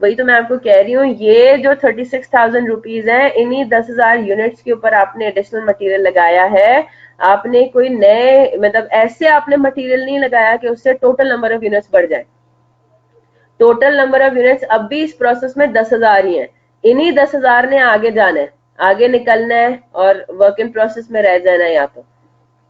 वही तो मैं आपको कह रही हूँ, ये जो 36,000 रुपीज है इन्हीं 10,000 यूनिट्स के ऊपर आपने एडिशनल मटेरियल लगाया है। आपने कोई नए मतलब ऐसे आपने मटेरियल नहीं लगाया कि उससे टोटल नंबर ऑफ यूनिट्स बढ़ जाए। टोटल नंबर ऑफ यूनिट्स अब भी इस प्रोसेस में 10,000 ही है, इन्हीं 10,000 ने आगे जाना है, आगे निकलना है और वर्क इन प्रोसेस में रह जाना है। यहाँ तो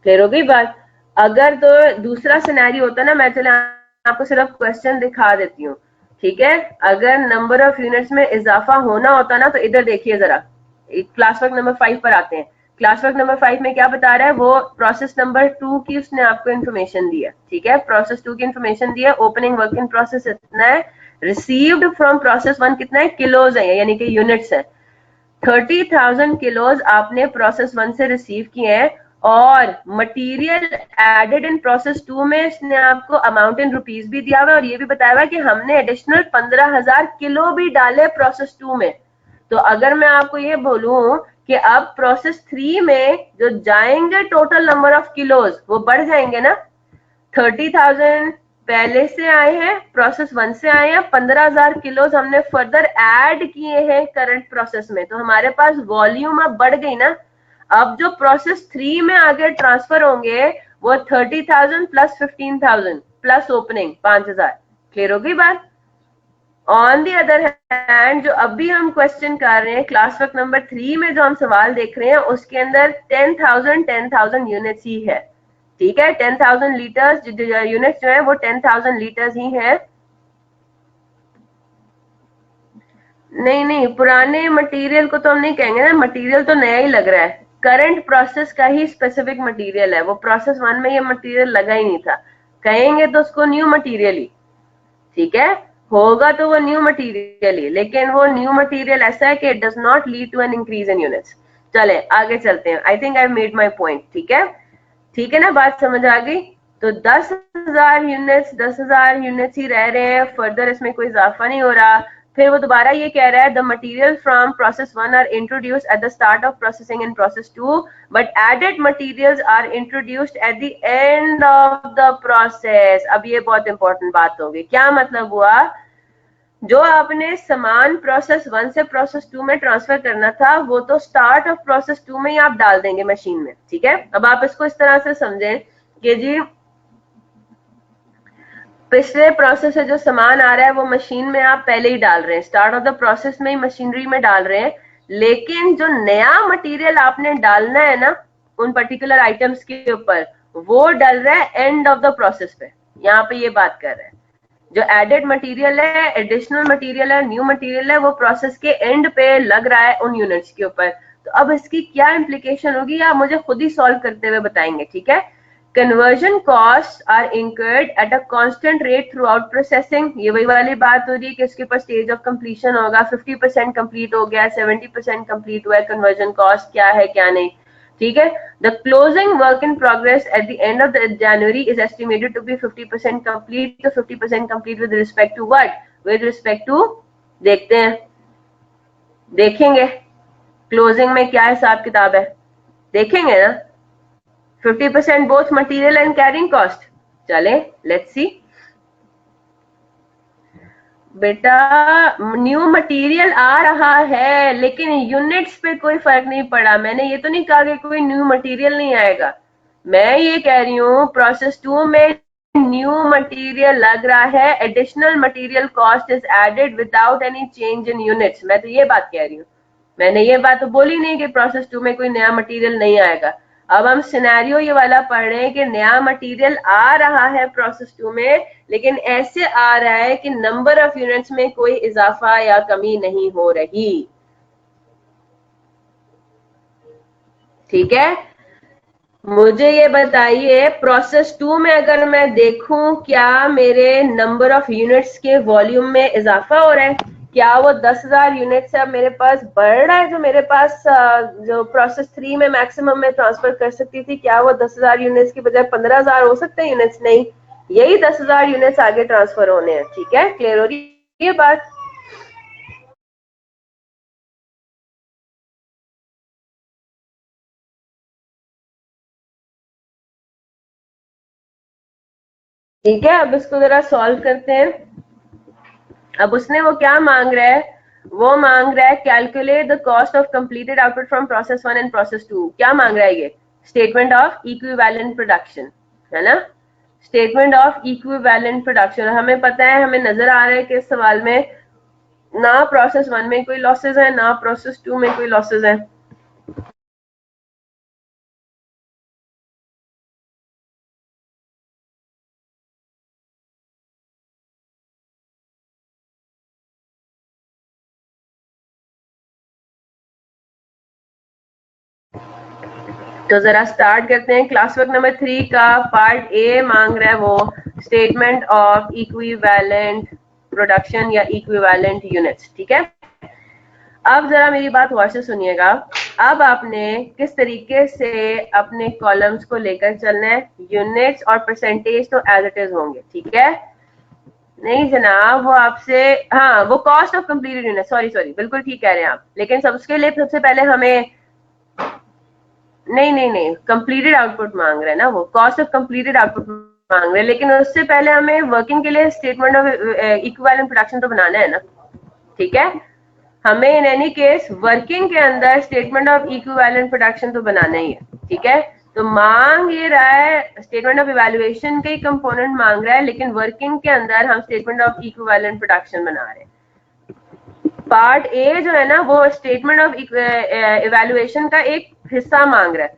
क्लियर हो गई बात। अगर तो दूसरा सिनेरियो होता ना, मैं चले आपको सिर्फ क्वेश्चन दिखा देती हूँ, ठीक है, अगर नंबर ऑफ यूनिट्स में इजाफा होना होता ना तो इधर देखिए जरा, क्लास वर्क नंबर 5 पर आते हैं। क्लास वर्क नंबर 5 में क्या बता रहा है, वो प्रोसेस नंबर 2 की उसने आपको इन्फॉर्मेशन दी है, ठीक है, प्रोसेस 2 की इन्फॉर्मेशन दी है, ओपनिंग वर्क इन प्रोसेस इतना है, रिसीव्ड फ्रॉम प्रोसेस 1 कितना है, किलोज है यानी कि यूनिट्स है, 30,000 किलोज आपने प्रोसेस 1 से रिसीव किए हैं, और मटेरियल एडेड इन प्रोसेस 2 में इसने आपको अमाउंट इन रुपीज भी दिया हुआ है और ये भी बताया हुआ है कि हमने एडिशनल 15,000 किलो भी डाले प्रोसेस 2 में। तो अगर मैं आपको ये बोलूं कि अब प्रोसेस 3 में जो जाएंगे टोटल नंबर ऑफ किलोज वो बढ़ जाएंगे ना, 30,000 पहले से आए हैं, प्रोसेस 1 से आए हैं, 15,000 किलोज हमने फर्दर ऐड किए हैं करंट प्रोसेस में, तो हमारे पास वॉल्यूम अब बढ़ गई ना। अब जो प्रोसेस 3 में आगे ट्रांसफर होंगे वो 30,000 प्लस 15,000 प्लस ओपनिंग 5,000। क्लियर हो गई बात। ऑन दी अदर हैंड जो अभी हम क्वेश्चन कर रहे हैं क्लास वर्क नंबर 3 में जो हम सवाल देख रहे हैं उसके अंदर 10,000 यूनिट्स ही है, ठीक है, 10,000 लीटर्स यूनिट्स जो है वो 10,000 लीटर्स ही है। नहीं नहीं, पुराने मटेरियल को तो हम नहीं कहेंगे ना, मटेरियल तो नया ही लग रहा है, करंट प्रोसेस का ही स्पेसिफिक मटेरियल है, वो प्रोसेस 1 में ये मटेरियल लगा ही नहीं था, कहेंगे तो उसको न्यू मटेरियल ही, ठीक है, होगा तो वो न्यू मटेरियल ही, लेकिन वो न्यू मटेरियल ऐसा है कि it does not lead to an increase in units. चले आगे चलते हैं। I think I made my point. ठीक है, ठीक है ना, बात समझ आ गई। तो 10,000 यूनिट्स ही रह रहे हैं, फर्दर इसमें कोई इजाफा नहीं हो रहा। फिर वो दोबारा ये कह रहा है the material from process 1 are introduce at the start of processing in process 2 but added materials are introduced at the end of the process. अब ये बहुत इंपॉर्टेंट बात होगी। क्या मतलब हुआ, जो आपने सामान प्रोसेस 1 से प्रोसेस 2 में ट्रांसफर करना था वो तो स्टार्ट ऑफ प्रोसेस 2 में ही आप डाल देंगे मशीन में। ठीक है, अब आप इसको इस तरह से समझें कि जी पिछले प्रोसेस से जो सामान आ रहा है वो मशीन में आप पहले ही डाल रहे हैं, स्टार्ट ऑफ द प्रोसेस में ही मशीनरी में डाल रहे हैं, लेकिन जो नया मटेरियल आपने डालना है ना उन पर्टिकुलर आइटम्स के ऊपर, वो डल रहा है एंड ऑफ द प्रोसेस पे। यहाँ पे ये बात कर रहे हैं जो एडेड मटेरियल है, एडिशनल मटेरियल है, न्यू मटेरियल है, वो प्रोसेस के एंड पे लग रहा है उन यूनिट्स के ऊपर। तो अब इसकी क्या इम्प्लीकेशन होगी आप मुझे खुद ही सॉल्व करते हुए बताएंगे। ठीक है, conversion cost are incurred at a constant rate throughout processing. ये वही वाली बात हो रही है कि इसके ऊपर स्टेज ऑफ कंप्लीशन होगा, 50% कंप्लीट हो गया, 70% कंप्लीट हुआ है, कन्वर्जन कॉस्ट क्या है क्या नहीं। ठीक है, the closing work in progress at the end of the January is estimated to be 50% complete. तो 50% complete with respect to what, with respect to, देखते हैं, देखेंगे क्लोजिंग में क्या हिसाब किताब है, देखेंगे ना। 50% both material and carrying cost। चले लेट्स सी। बेटा न्यू मटेरियल आ रहा है लेकिन यूनिट्स पे कोई फर्क नहीं पड़ा। मैंने ये तो नहीं कहा कि कोई न्यू मटेरियल नहीं आएगा, मैं ये कह रही हूँ प्रोसेस 2 में न्यू मटेरियल लग रहा है, additional material cost is added without any change in units. मैं तो ये बात कह रही हूँ, मैंने ये बात तो बोली नहीं कि प्रोसेस 2 में कोई नया मटेरियल नहीं आएगा। अब हम सिनेरियो ये वाला पढ़ रहे हैं कि नया मटेरियल आ रहा है प्रोसेस 2 में, लेकिन ऐसे आ रहा है कि नंबर ऑफ यूनिट्स में कोई इजाफा या कमी नहीं हो रही। ठीक है, मुझे ये बताइए प्रोसेस 2 में अगर मैं देखूं क्या मेरे नंबर ऑफ यूनिट्स के वॉल्यूम में इजाफा हो रहा है? क्या वो 10,000 यूनिट से अब मेरे पास बढ़ रहा है? जो मेरे पास जो प्रोसेस 3 में मैक्सिमम में ट्रांसफर कर सकती थी, क्या वो 10,000 यूनिट्स की बजाय 15,000 हो सकते हैं यूनिट्स? नहीं, यही 10,000 यूनिट्स आगे ट्रांसफर होने हैं। ठीक है, क्लियर हो रही है ये बात? ठीक है, अब इसको जरा सॉल्व करते हैं। अब उसने वो क्या मांग रहा है, वो मांग रहा है calculate the cost of completed output from process 1 and process 2। क्या मांग रहा है ये? स्टेटमेंट ऑफ इक्विवेलेंट प्रोडक्शन, है ना, स्टेटमेंट ऑफ इक्विवेलेंट प्रोडक्शन। हमें पता है, हमें नजर आ रहा है कि इस सवाल में ना प्रोसेस 1 में कोई लॉसेस है ना प्रोसेस 2 में कोई लॉसेस है। तो जरा स्टार्ट करते हैं क्लास वर्क नंबर 3 का। पार्ट ए मांग रहा है वो स्टेटमेंट ऑफ इक्विवेलेंट प्रोडक्शन या इक्विवेलेंट यूनिट्स। ठीक है, अब जरा मेरी बात गौर से सुनिएगा। अब आपने किस तरीके से अपने कॉलम्स को लेकर चलना है, यूनिट्स और परसेंटेज तो एज इट इज होंगे। ठीक है, नहीं जनाब वो आपसे, हाँ वो cost of completed unit, sorry sorry, बिल्कुल ठीक कह रहे हैं आप, लेकिन सबके लिए सबसे पहले हमें, नहीं नहीं नहीं, कंप्लीटेड आउटपुट मांग रहे हैं ना, वो कॉस्ट ऑफ कंप्लीटेड आउटपुट मांग रहे हैं, लेकिन उससे पहले हमें वर्किंग के लिए स्टेटमेंट ऑफ इक्विवेलेंट प्रोडक्शन तो बनाना है ना। ठीक है, हमें इन एनी केस वर्किंग के अंदर स्टेटमेंट ऑफ इक्विवेलेंट प्रोडक्शन तो बनाना ही है। ठीक है, तो मांग ये रहा है स्टेटमेंट ऑफ इवैल्यूएशन के कंपोनेंट मांग रहा है, लेकिन वर्किंग के अंदर हम स्टेटमेंट ऑफ इक्विवेलेंट प्रोडक्शन बना रहे हैं। पार्ट ए जो है ना वो स्टेटमेंट ऑफ इवैल्यूएशन का एक हिस्सा मांग रहा है।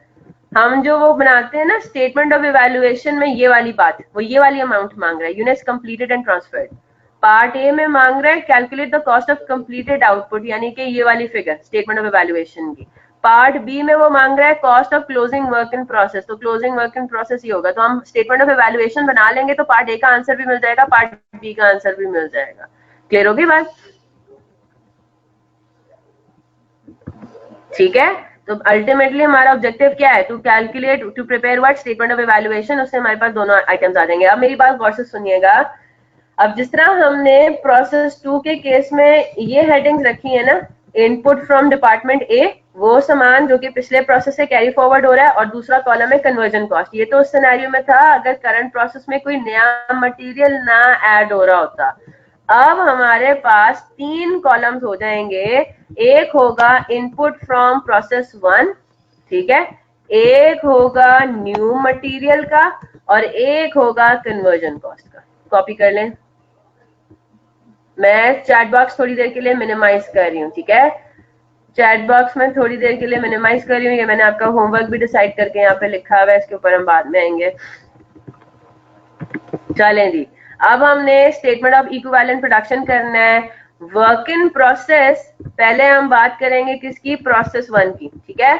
हम जो वो बनाते हैं ना स्टेटमेंट ऑफ इवैल्यूएशन में, ये वाली बात, वो ये वाली अमाउंट मांग रहा है, units completed and transferred. Part A में मांग रहा है calculate the cost of completed output, यानी कि ये वाली फिगर स्टेटमेंट ऑफ इवैल्यूएशन की। पार्ट बी में वो मांग रहा है cost of closing work in process, तो क्लोजिंग वर्क इन प्रोसेस ही होगा, तो हम स्टेटमेंट ऑफ इवैल्यूएशन बना लेंगे तो पार्ट ए का आंसर भी मिल जाएगा, पार्ट बी का आंसर भी मिल जाएगा। क्लियर होगी बात? ठीक है, तो अल्टीमेटली हमारा ऑब्जेक्टिव क्या है? To calculate, to prepare what statement of evaluation, उससे हमारे पास दोनों आइटम्स आ जाएंगे। अब मेरी बात गौर से सुनिएगा, अब जिस तरह हमने प्रोसेस 2 के केस में ये हेडिंग्स रखी है ना, इनपुट फ्रॉम डिपार्टमेंट ए, वो सामान जो कि पिछले प्रोसेस से कैरी फॉरवर्ड हो रहा है, और दूसरा कॉलम है कन्वर्जन कॉस्ट। ये तो उस सिनेरियो में था अगर करंट प्रोसेस में कोई नया मटेरियल ना ऐड हो रहा होता। अब हमारे पास 3 कॉलम्स हो जाएंगे, एक होगा इनपुट फ्रॉम प्रोसेस 1, ठीक है, एक होगा न्यू मटेरियल का, और एक होगा कन्वर्जन कॉस्ट का। कॉपी कर लें, मैं चैट बॉक्स थोड़ी देर के लिए मिनिमाइज कर रही हूँ, ठीक है, चैट बॉक्स में थोड़ी देर के लिए मिनिमाइज कर रही हूँ। ये मैंने आपका होमवर्क भी डिसाइड करके यहाँ पे लिखा हुआ है, इसके ऊपर हम बाद में आएंगे। चलें जी, अब हमने स्टेटमेंट ऑफ इक्विवेलेंट प्रोडक्शन करना है। वर्क इन प्रोसेस, पहले हम बात करेंगे किसकी? प्रोसेस 1 की, ठीक है,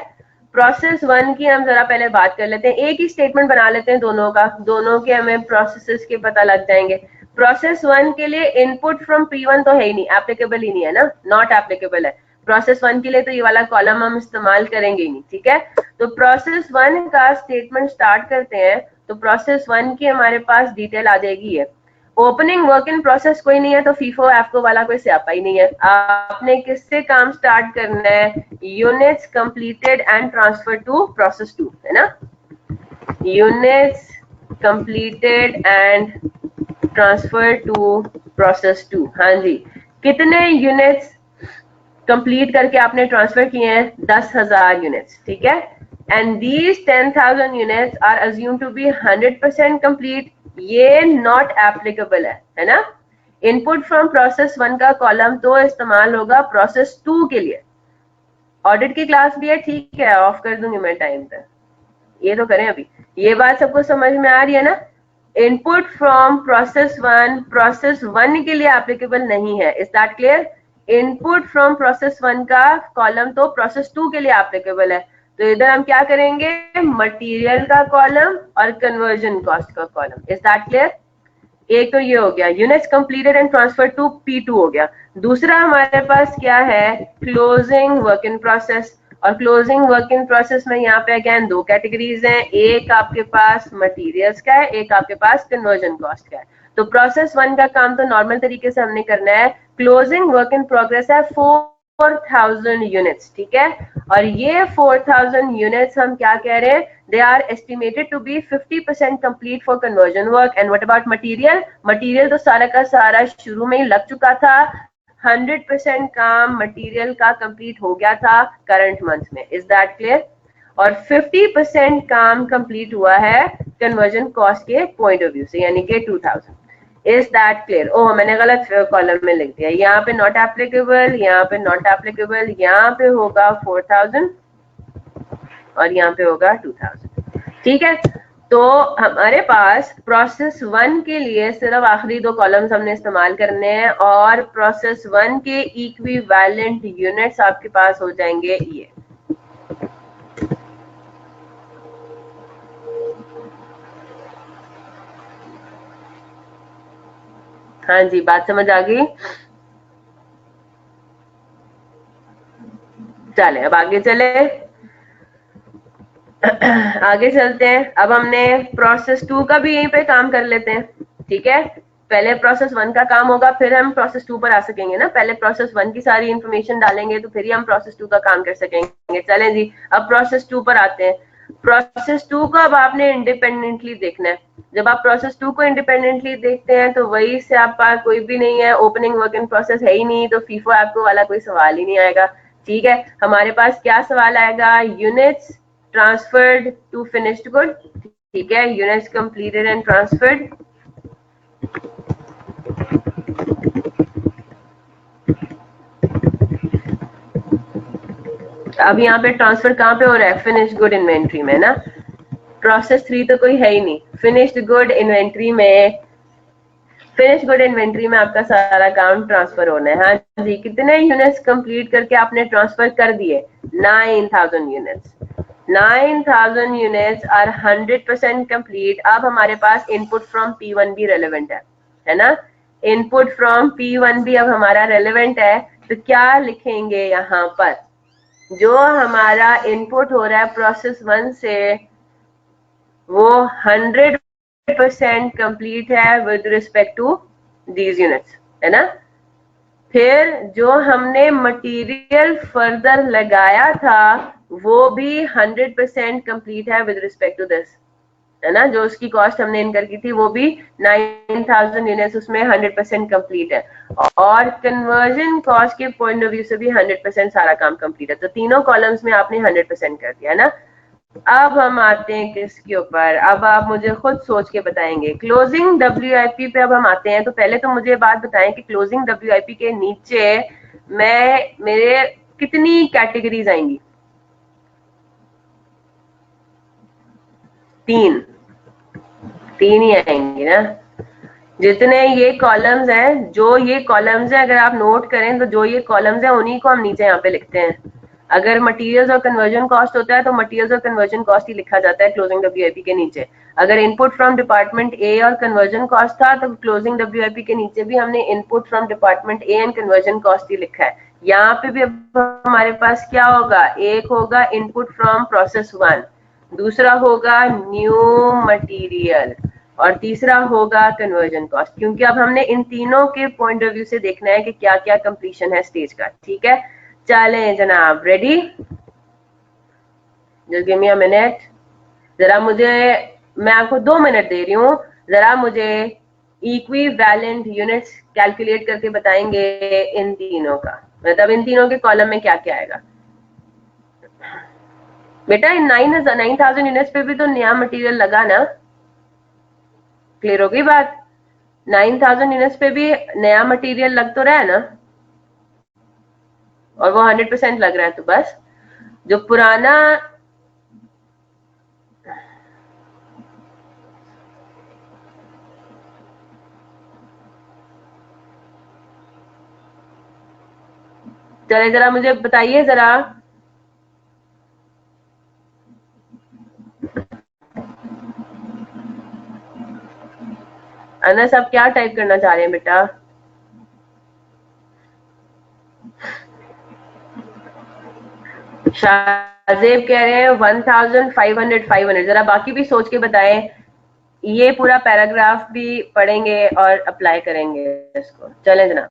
प्रोसेस 1 की हम जरा पहले बात कर लेते हैं। एक ही स्टेटमेंट बना लेते हैं दोनों का, दोनों के हमें प्रोसेसेस के पता लग जाएंगे। प्रोसेस 1 के लिए इनपुट फ्रॉम P1 तो है ही नहीं, एप्लीकेबल ही नहीं है ना, नॉट एप्लीकेबल है प्रोसेस 1 के लिए, तो ये वाला कॉलम हम इस्तेमाल करेंगे ही नहीं, ठीक है। तो प्रोसेस 1 का स्टेटमेंट स्टार्ट करते हैं, तो प्रोसेस 1 की हमारे पास डिटेल आ जाएगी है। ओपनिंग वर्क इन प्रोसेस कोई नहीं है, तो फीफो एफको वाला कोई स्यापा ही नहीं है। आपने किससे काम स्टार्ट करना है? Units completed and transfer to process 2, है ना, units completed and transfer to process 2। हाँ जी, कितने यूनिट्स कंप्लीट करके आपने ट्रांसफर किए हैं? 10,000 यूनिट्स, ठीक है, and these 10,000 units are assume to be 100% complete. ये नॉट एप्लीकेबल है ना। इनपुट फ्रॉम प्रोसेस 1 का कॉलम तो इस्तेमाल होगा प्रोसेस 2 के लिए। ऑडिट की क्लास भी है, ठीक है, ऑफ कर दूंगी मैं टाइम पे, ये तो करें अभी। ये बात सबको समझ में आ रही है ना? इनपुट फ्रॉम प्रोसेस 1 के लिए एप्लीकेबल नहीं है, is that clear? Input from process 1 का कॉलम तो प्रोसेस 2 के लिए एप्लीकेबल है, तो इधर हम क्या करेंगे? मटेरियल का कॉलम और कन्वर्जन कॉस्ट का कॉलम, इज दैट क्लियर? एक तो ये हो गया, units completed and transfer to P2 हो गया। दूसरा हमारे पास क्या है? क्लोजिंग वर्क इन प्रोसेस, और क्लोजिंग वर्क इन प्रोसेस में यहाँ पे अगेन 2 कैटेगरीज हैं, एक आपके पास मटेरियल्स का है, एक आपके पास कन्वर्जन कॉस्ट का है। तो प्रोसेस 1 का काम तो नॉर्मल तरीके से हमने करना है। क्लोजिंग वर्क इन प्रोग्रेस है 4,000 यूनिट्स, ठीक है, और ये 4,000 यूनिट्स हम क्या कह रहे हैं? They are estimated to be 50% complete for conversion work. And what about material? Material तो सारा का सारा शुरू में ही लग चुका था, 100% काम मटेरियल का कंप्लीट हो गया था करंट मंथ में, इज दैट क्लियर? और 50% काम कंप्लीट हुआ है कन्वर्जन कॉस्ट के पॉइंट ऑफ व्यू से, यानी कि 2000। Is that clear? ओह, मैंने गलत कॉलम में लिख दिया, यहाँ पे नॉट एप्लीकेबल, यहाँ पे नॉट एप्लीकेबल, यहाँ पे होगा 4000 और यहाँ पे होगा 2000, ठीक है। तो हमारे पास प्रोसेस 1 के लिए सिर्फ आखिरी 2 कॉलम्स हमने इस्तेमाल करने हैं, और प्रोसेस 1 के इक्विवेलेंट यूनिट्स आपके पास हो जाएंगे ये। हाँ जी, बात समझ आ गई? चले अब आगे चले, आगे चलते हैं। अब हमने प्रोसेस 2 का भी यहीं पे काम कर लेते हैं, ठीक है। पहले प्रोसेस 1 का काम होगा, फिर हम प्रोसेस 2 पर आ सकेंगे ना। पहले प्रोसेस 1 की सारी इंफॉर्मेशन डालेंगे तो फिर ही हम प्रोसेस 2 का काम कर सकेंगे। चलें जी, अब प्रोसेस 2 पर आते हैं। प्रोसेस 2 को अब आपने इंडिपेंडेंटली देखना है। जब आप प्रोसेस 2 को इंडिपेंडेंटली देखते हैं तो वही से आपका कोई भी नहीं है, ओपनिंग वर्क इन प्रोसेस है ही नहीं, तो फीफो आपको वाला कोई सवाल ही नहीं आएगा, ठीक है। हमारे पास क्या सवाल आएगा? Units transferred to finished good, ठीक है, यूनिट्स कंप्लीटेड एंड ट्रांसफर्ड। अब यहाँ पे ट्रांसफर कहाँ पे हो रहा है? फिनिश्ड गुड इन्वेंट्री में ना। प्रोसेस 3 तो कोई है ही नहीं, फिनिश्ड गुड इन्वेंट्री में फिनिश गुड इन्वेंट्री में आपका सारा काम ट्रांसफर होना है। हाँ जी, कितने यूनिट्स कंप्लीट करके आपने ट्रांसफर कर दिए? 9000 यूनिट्स। 9000 units are 100% complete. अब हमारे पास इनपुट फ्रॉम P1 भी रेलेवेंट है ना? इनपुट फ्रॉम P1 भी अब हमारा रेलेवेंट है। तो क्या लिखेंगे यहाँ पर? जो हमारा इनपुट हो रहा है प्रोसेस 1 से, वो 100% कंप्लीट है with respect to these units, है ना? फिर जो हमने मटेरियल फर्दर लगाया था वो भी 100% कंप्लीट है विद रिस्पेक्ट टू दिस, है ना? जो उसकी कॉस्ट हमने इनकर की थी वो भी 9000 यूनिट्स उसमें 100% कंप्लीट है। और कन्वर्जन कॉस्ट के पॉइंट ऑफ व्यू से भी 100% सारा काम कंप्लीट है। तो तीनों कॉलम्स में आपने 100% कर दिया, है ना? अब हम आते हैं किसके ऊपर? अब आप मुझे खुद सोच के बताएंगे। क्लोजिंग डब्ल्यूआईपी पे अब हम आते हैं। तो पहले तो मुझे बात बताएं कि क्लोजिंग डब्ल्यूआईपी के नीचे मेरे कितनी कैटेगरीज आएंगी? 3 3 ही आएंगी ना? जितने ये कॉलम्स हैं, जो ये कॉलम्स हैं, अगर आप नोट करें तो जो ये कॉलम्स हैं उन्हीं को हम नीचे यहाँ पे लिखते हैं। अगर मटेरियल्स और कन्वर्जन कॉस्ट होता है तो मटेरियल्स और कन्वर्जन कॉस्ट ही लिखा जाता है क्लोजिंग डब्ल्यूआईपी के नीचे। अगर इनपुट फ्रॉम डिपार्टमेंट ए और कन्वर्जन कॉस्ट था तो क्लोजिंग डब्ल्यूआईपी के नीचे भी हमने input from department A and conversion cost ही लिखा है। यहाँ पे भी अब हमारे पास क्या होगा? एक होगा इनपुट फ्रॉम प्रोसेस 1, दूसरा होगा न्यू मटेरियल, और तीसरा होगा कन्वर्जन कॉस्ट। क्योंकि अब हमने इन तीनों के पॉइंट ऑफ व्यू से देखना है कि क्या क्या कंप्लीशन है स्टेज का। ठीक है, चलें जनाब, ready? Just give me a minute. जरा मुझे, मैं आपको 2 मिनट दे रही हूँ, जरा मुझे इक्वी वैलेंट यूनिट्स कैलकुलेट करके बताएंगे इन तीनों का, मतलब इन तीनों के कॉलम में क्या क्या आएगा। बेटा इन 9000 यूनिट्स पे भी तो नया मटेरियल लगा ना? क्लियर होगी बात? 9000 यूनिट्स पे भी नया मटेरियल लग तो रहा है ना? और वो 100% लग रहा है। तो बस जो पुराना, चले जरा मुझे बताइए जरा, अनस आप क्या टाइप करना चाह रहे हैं बेटा? शाहजेब कह रहे हैं 1500 500। जरा बाकी भी सोच के बताएं। ये पूरा पैराग्राफ भी पढ़ेंगे और अप्लाई करेंगे इसको। चलें जनाब।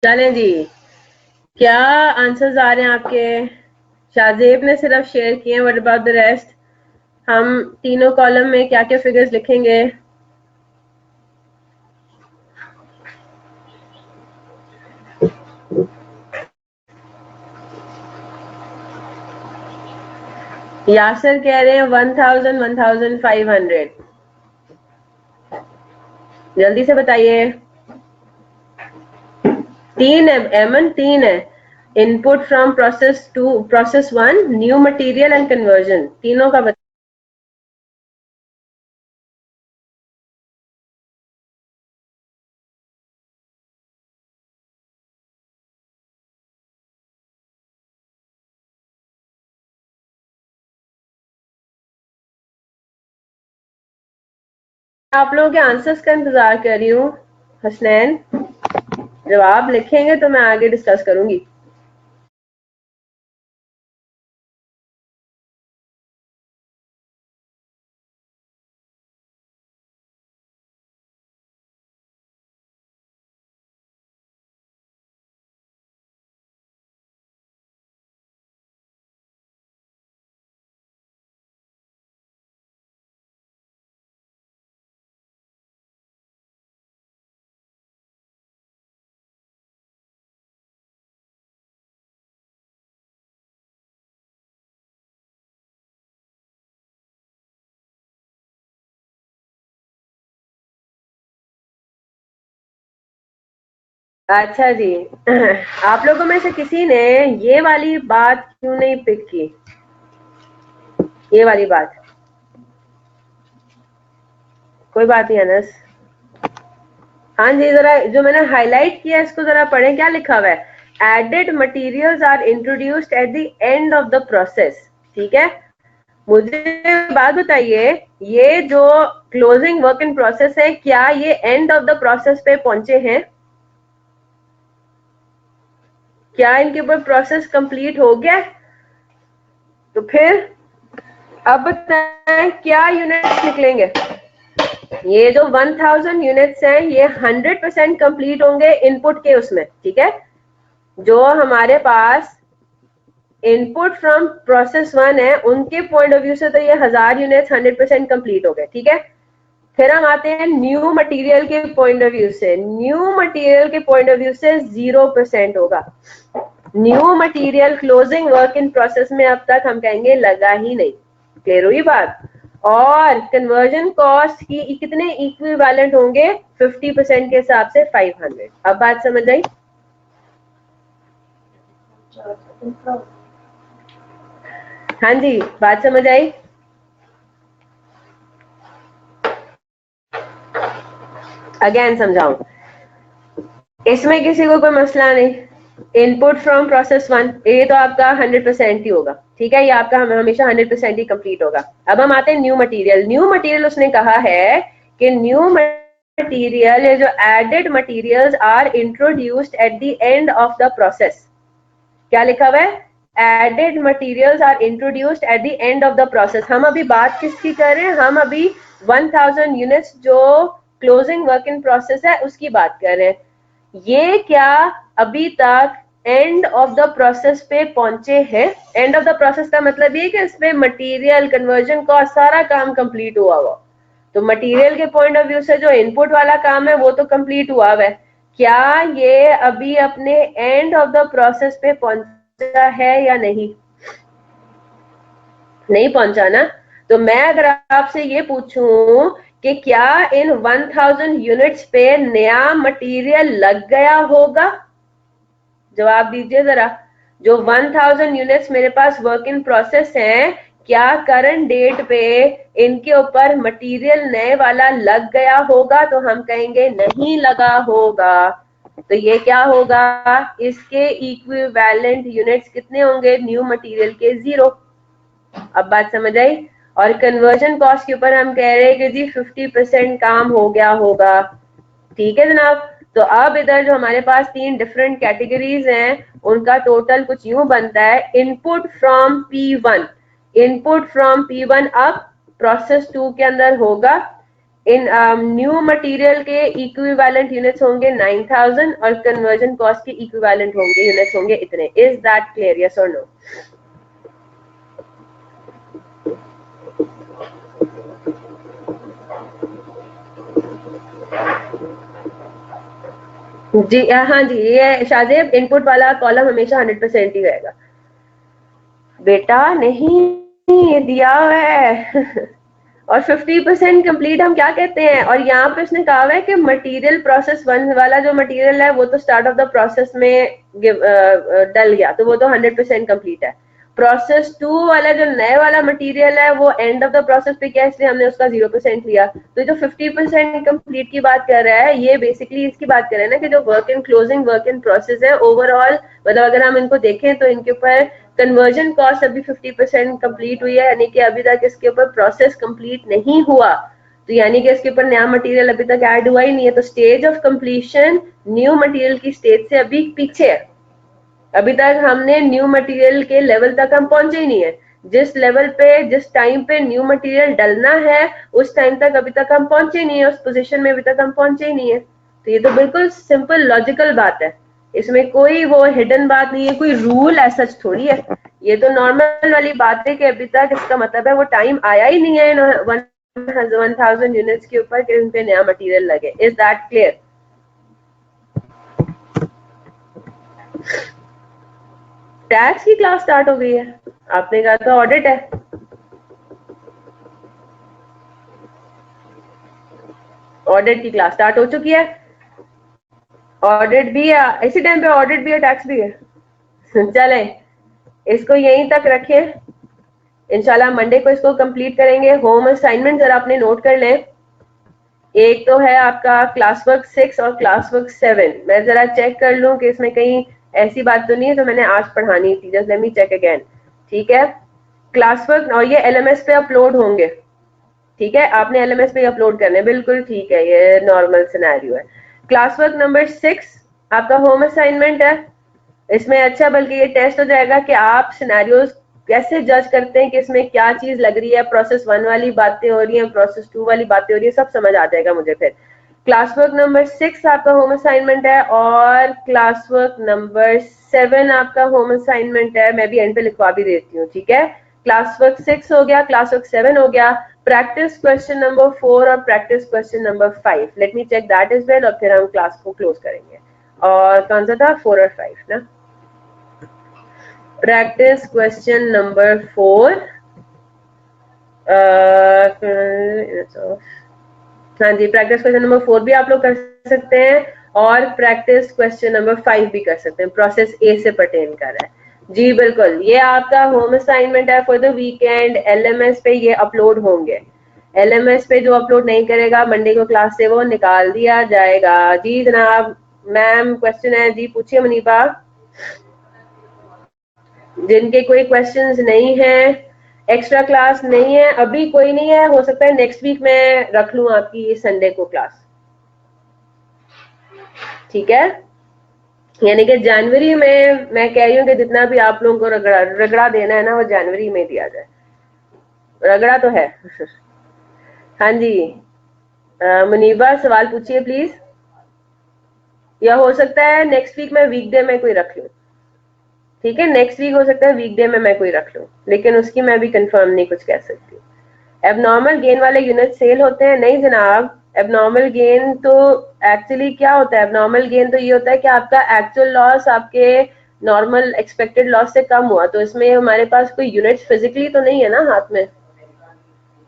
चलें जी, क्या आंसर्स आ रहे हैं आपके? शाहजेब ने सिर्फ शेयर किए, व्हाट अबाउट द रेस्ट? हम तीनों कॉलम में क्या क्या फिगर्स लिखेंगे? यासर कह रहे हैं 1000 1500। जल्दी से बताइए। 3 है एमन, 3 है। Input from process 2, process 1, new material and conversion, तीनों का आप लोगों के आंसर्स का इंतजार कर रही हूँ। हसनैन, जवाब लिखेंगे तो मैं आगे डिस्कस करूंगी। अच्छा जी, आप लोगों में से किसी ने ये वाली बात क्यों नहीं पिक की? ये वाली बात, कोई बात नहीं अनस। हाँ जी, जरा जो मैंने हाईलाइट किया इसको जरा पढ़ें, क्या लिखा हुआ है? Added materials are introduced at the end of the process. ठीक है, मुझे बात बताइए, ये जो क्लोजिंग वर्क इन प्रोसेस है, क्या ये एंड ऑफ द प्रोसेस पे पहुंचे हैं? क्या इनके ऊपर प्रोसेस कंप्लीट हो गया? तो फिर अब बताएं क्या यूनिट्स निकलेंगे? ये जो 1000 यूनिट्स हैं ये 100% कंप्लीट होंगे इनपुट के उसमें। ठीक है, जो हमारे पास इनपुट फ्रॉम प्रोसेस 1 है उनके पॉइंट ऑफ व्यू से तो ये 1000 यूनिट्स 100% कंप्लीट हो गए। ठीक है, फिर हम आते हैं न्यू मटेरियल के पॉइंट ऑफ व्यू से। न्यू मटेरियल के पॉइंट ऑफ व्यू से 0% होगा। New material closing work in process में अब तक हम कहेंगे लगा ही नहीं। क्लियर हुई बात? और कन्वर्जन कॉस्ट की कितने इक्विवेलेंट होंगे? 50% के हिसाब से 500। अब बात समझ आई? हाँ जी, बात समझ आई? अगेन समझाऊं, इसमें किसी को कोई मसला नहीं। इनपुट फ्रॉम प्रोसेस 1 ये तो आपका 100% ही होगा। ठीक है, ये आपका हमेशा 100% ही कंप्लीट होगा। अब हम आते हैं न्यू मटेरियल। न्यू मटेरियल उसने कहा है कि न्यू मटेरियल, ये जो added materials are introduced at the end of the process. क्या लिखा हुआ है? Added materials are introduced at the end of the process. हम अभी बात किसकी कर रहे हैं? हम अभी 1000 यूनिट्स जो क्लोजिंग वर्क इन प्रोसेस है उसकी बात कर रहे हैं। ये क्या अभी तक एंड ऑफ द प्रोसेस पे पहुंचे हैं? एंड ऑफ द प्रोसेस का मतलब ये कि इसमें मटेरियल कन्वर्जन का सारा काम कंप्लीट हुआ हुआ। तो मटेरियल के पॉइंट ऑफ व्यू से जो इनपुट वाला काम है वो तो कंप्लीट हुआ हुआ है। क्या ये अभी अपने एंड ऑफ द प्रोसेस पे पहुंचा है या नहीं? नहीं पहुंचा ना। तो मैं अगर आपसे ये पूछूं कि क्या इन 1000 यूनिट्स पे नया मटेरियल लग गया होगा? जवाब दीजिए जरा। जो 1000 यूनिट्स मेरे पास वर्क इन प्रोसेस हैं, क्या करंट डेट पे इनके ऊपर मटेरियल नए वाला लग गया होगा? तो हम कहेंगे नहीं लगा होगा। तो ये क्या होगा? इसके इक्विवेलेंट यूनिट्स कितने होंगे न्यू मटेरियल के? 0। अब बात समझ आई? और कन्वर्जन कॉस्ट के ऊपर हम कह रहे हैं कि जी 50% काम हो गया होगा। ठीक है जनाब। तो अब इधर जो हमारे पास 3 डिफरेंट कैटेगरीज हैं उनका टोटल कुछ यूं बनता है, input from P1। Input from P1 अब प्रोसेस 2 के अंदर होगा। इन न्यू मटेरियल के इक्विवेलेंट यूनिट्स होंगे 9000 और कन्वर्जन कॉस्ट के इक्विवेलेंट होंगे यूनिट्स होंगे इतने. Is that clear? यस और नो? जी हाँ जी, ये शाहजेब इनपुट वाला कॉलम हमेशा 100% ही रहेगा बेटा. नहीं, ये दिया हुआ है और 50% कंप्लीट हम क्या कहते हैं. और यहाँ पे उसने कहा हुआ है कि मटेरियल प्रोसेस 1 वाला जो मटेरियल है वो तो स्टार्ट ऑफ द प्रोसेस में डल गया, तो वो तो 100% कंप्लीट है. प्रोसेस 2 वाला जो नए वाला मटेरियल है वो एंड ऑफ द प्रोसेस पे क्या, इसलिए हमने उसका 0% लिया. तो जो 50% कंप्लीट की बात कर रहा है ये बेसिकली इसकी बात कर रहे हैं ना कि जो work in closing work in process है ओवरऑल, मतलब अगर हम इनको देखें तो इनके ऊपर कन्वर्जन कॉस्ट अभी 50% कंप्लीट हुई है, यानी कि अभी तक इसके ऊपर प्रोसेस कंप्लीट नहीं हुआ, तो यानी कि इसके ऊपर नया मटेरियल अभी तक ऐड हुआ ही नहीं है. तो stage of completion new material की स्टेज से अभी पीछे है. अभी तक हमने न्यू मटेरियल के लेवल तक हम पहुंचे ही नहीं है. जिस लेवल पे जिस टाइम पे न्यू मटेरियल डलना है उस टाइम तक अभी तक हम पहुंचे नहीं है, उस पोजीशन में अभी तक हम पहुंचे ही नहीं है. तो ये तो बिल्कुल सिंपल लॉजिकल बात है, इसमें कोई वो हिडन बात नहीं है, कोई रूल ऐसा थोड़ी है. ये तो नॉर्मल वाली बात है कि अभी तक इसका मतलब है वो टाइम आया ही नहीं है 1000 यूनिट्स के ऊपर कि उन पे नया मटेरियल लगे. Is that clear? टैक्स की क्लास स्टार्ट हो गई है, आपने कहा था ऑडिट है. ऑडिट की क्लास स्टार्ट हो चुकी है. ऑडिट भी है इसी टाइम पे, ऑडिट भी है टैक्स भी है. चले इसको यहीं तक रखें, इंशाल्लाह मंडे को इसको कंप्लीट करेंगे. होम असाइनमेंट जरा आपने नोट कर लें. एक तो है आपका क्लास वर्क 6 और क्लास वर्क 7. मैं जरा चेक कर लूं कि इसमें कहीं ऐसी बात तो नहीं है जो मैंने आज पढ़ानी थी. Just let me check again. ठीक है, क्लास वर्क और ये एलएमएस पे अपलोड होंगे. ठीक है, आपने एलएमएस पे अपलोड करने, बिल्कुल ठीक है, ये नॉर्मल सिनेरियो है. क्लास वर्क नंबर 6 आपका होम असाइनमेंट है. इसमें अच्छा बल्कि ये टेस्ट हो जाएगा कि आप सिनेरियोज कैसे जज करते हैं कि इसमें क्या चीज लग रही है, प्रोसेस 1 वाली बातें हो रही हैं, प्रोसेस 2 वाली बातें हो रही है, सब समझ आ जाएगा मुझे फिर. क्लास वर्क नंबर 6 आपका होम असाइनमेंट है और क्लास वर्क नंबर 7 आपका होम असाइनमेंट है. मैं भी एंड पे लिखवा भी देती हूँ. ठीक है, क्लास वर्क 6 हो गया, क्लास वर्क 7 हो गया. प्रैक्टिस क्वेश्चन नंबर 4 और practice question number 5, let me check that is well, और फिर हम क्लास को क्लोज करेंगे. और कौन सा था, 4 और 5 ना. प्रैक्टिस क्वेश्चन नंबर 4, हाँ जी, प्रैक्टिस क्वेश्चन नंबर 4 भी आप लोग कर सकते हैं और प्रैक्टिस क्वेश्चन नंबर 5 भी कर सकते हैं. प्रोसेस ए से पर्टेन कर रहा है. जी बिल्कुल, ये आपका होम असाइनमेंट है फॉर द वीकेंड. एलएमएस पे ये अपलोड होंगे. एलएमएस पे जो अपलोड नहीं करेगा मंडे को क्लास से वो निकाल दिया जाएगा. जी जनाब, मैम क्वेश्चन है जी, पूछिए मुनीबा. जिनके कोई क्वेश्चंस नहीं है, एक्स्ट्रा क्लास नहीं है, अभी कोई नहीं है, हो सकता है नेक्स्ट वीक में रख लूं आपकी संडे को क्लास. ठीक है, यानी कि जनवरी में मैं कह रही हूँ कि जितना भी आप लोगों को रगड़ा देना है ना वो जनवरी में दिया जाए. रगड़ा तो है. हाँ जी, मुनीबा सवाल पूछिए प्लीज, या हो सकता है नेक्स्ट वीक में वीकडे में कोई रख लूं. ठीक है, नेक्स्ट वीक हो सकता है वीकडे में मैं कोई रख लूं, लेकिन उसकी मैं भी कंफर्म नहीं कुछ कह सकती. एबनॉर्मल गेन वाले यूनिट सेल होते हैं? नहीं जनाब, एबनॉर्मल गेन तो एक्चुअली क्या होता है, एबनॉर्मल गेन तो ये होता है कि आपका एक्चुअल लॉस आपके नॉर्मल एक्सपेक्टेड लॉस से कम हुआ. तो इसमें हमारे पास कोई यूनिट फिजिकली तो नहीं है ना हाथ में,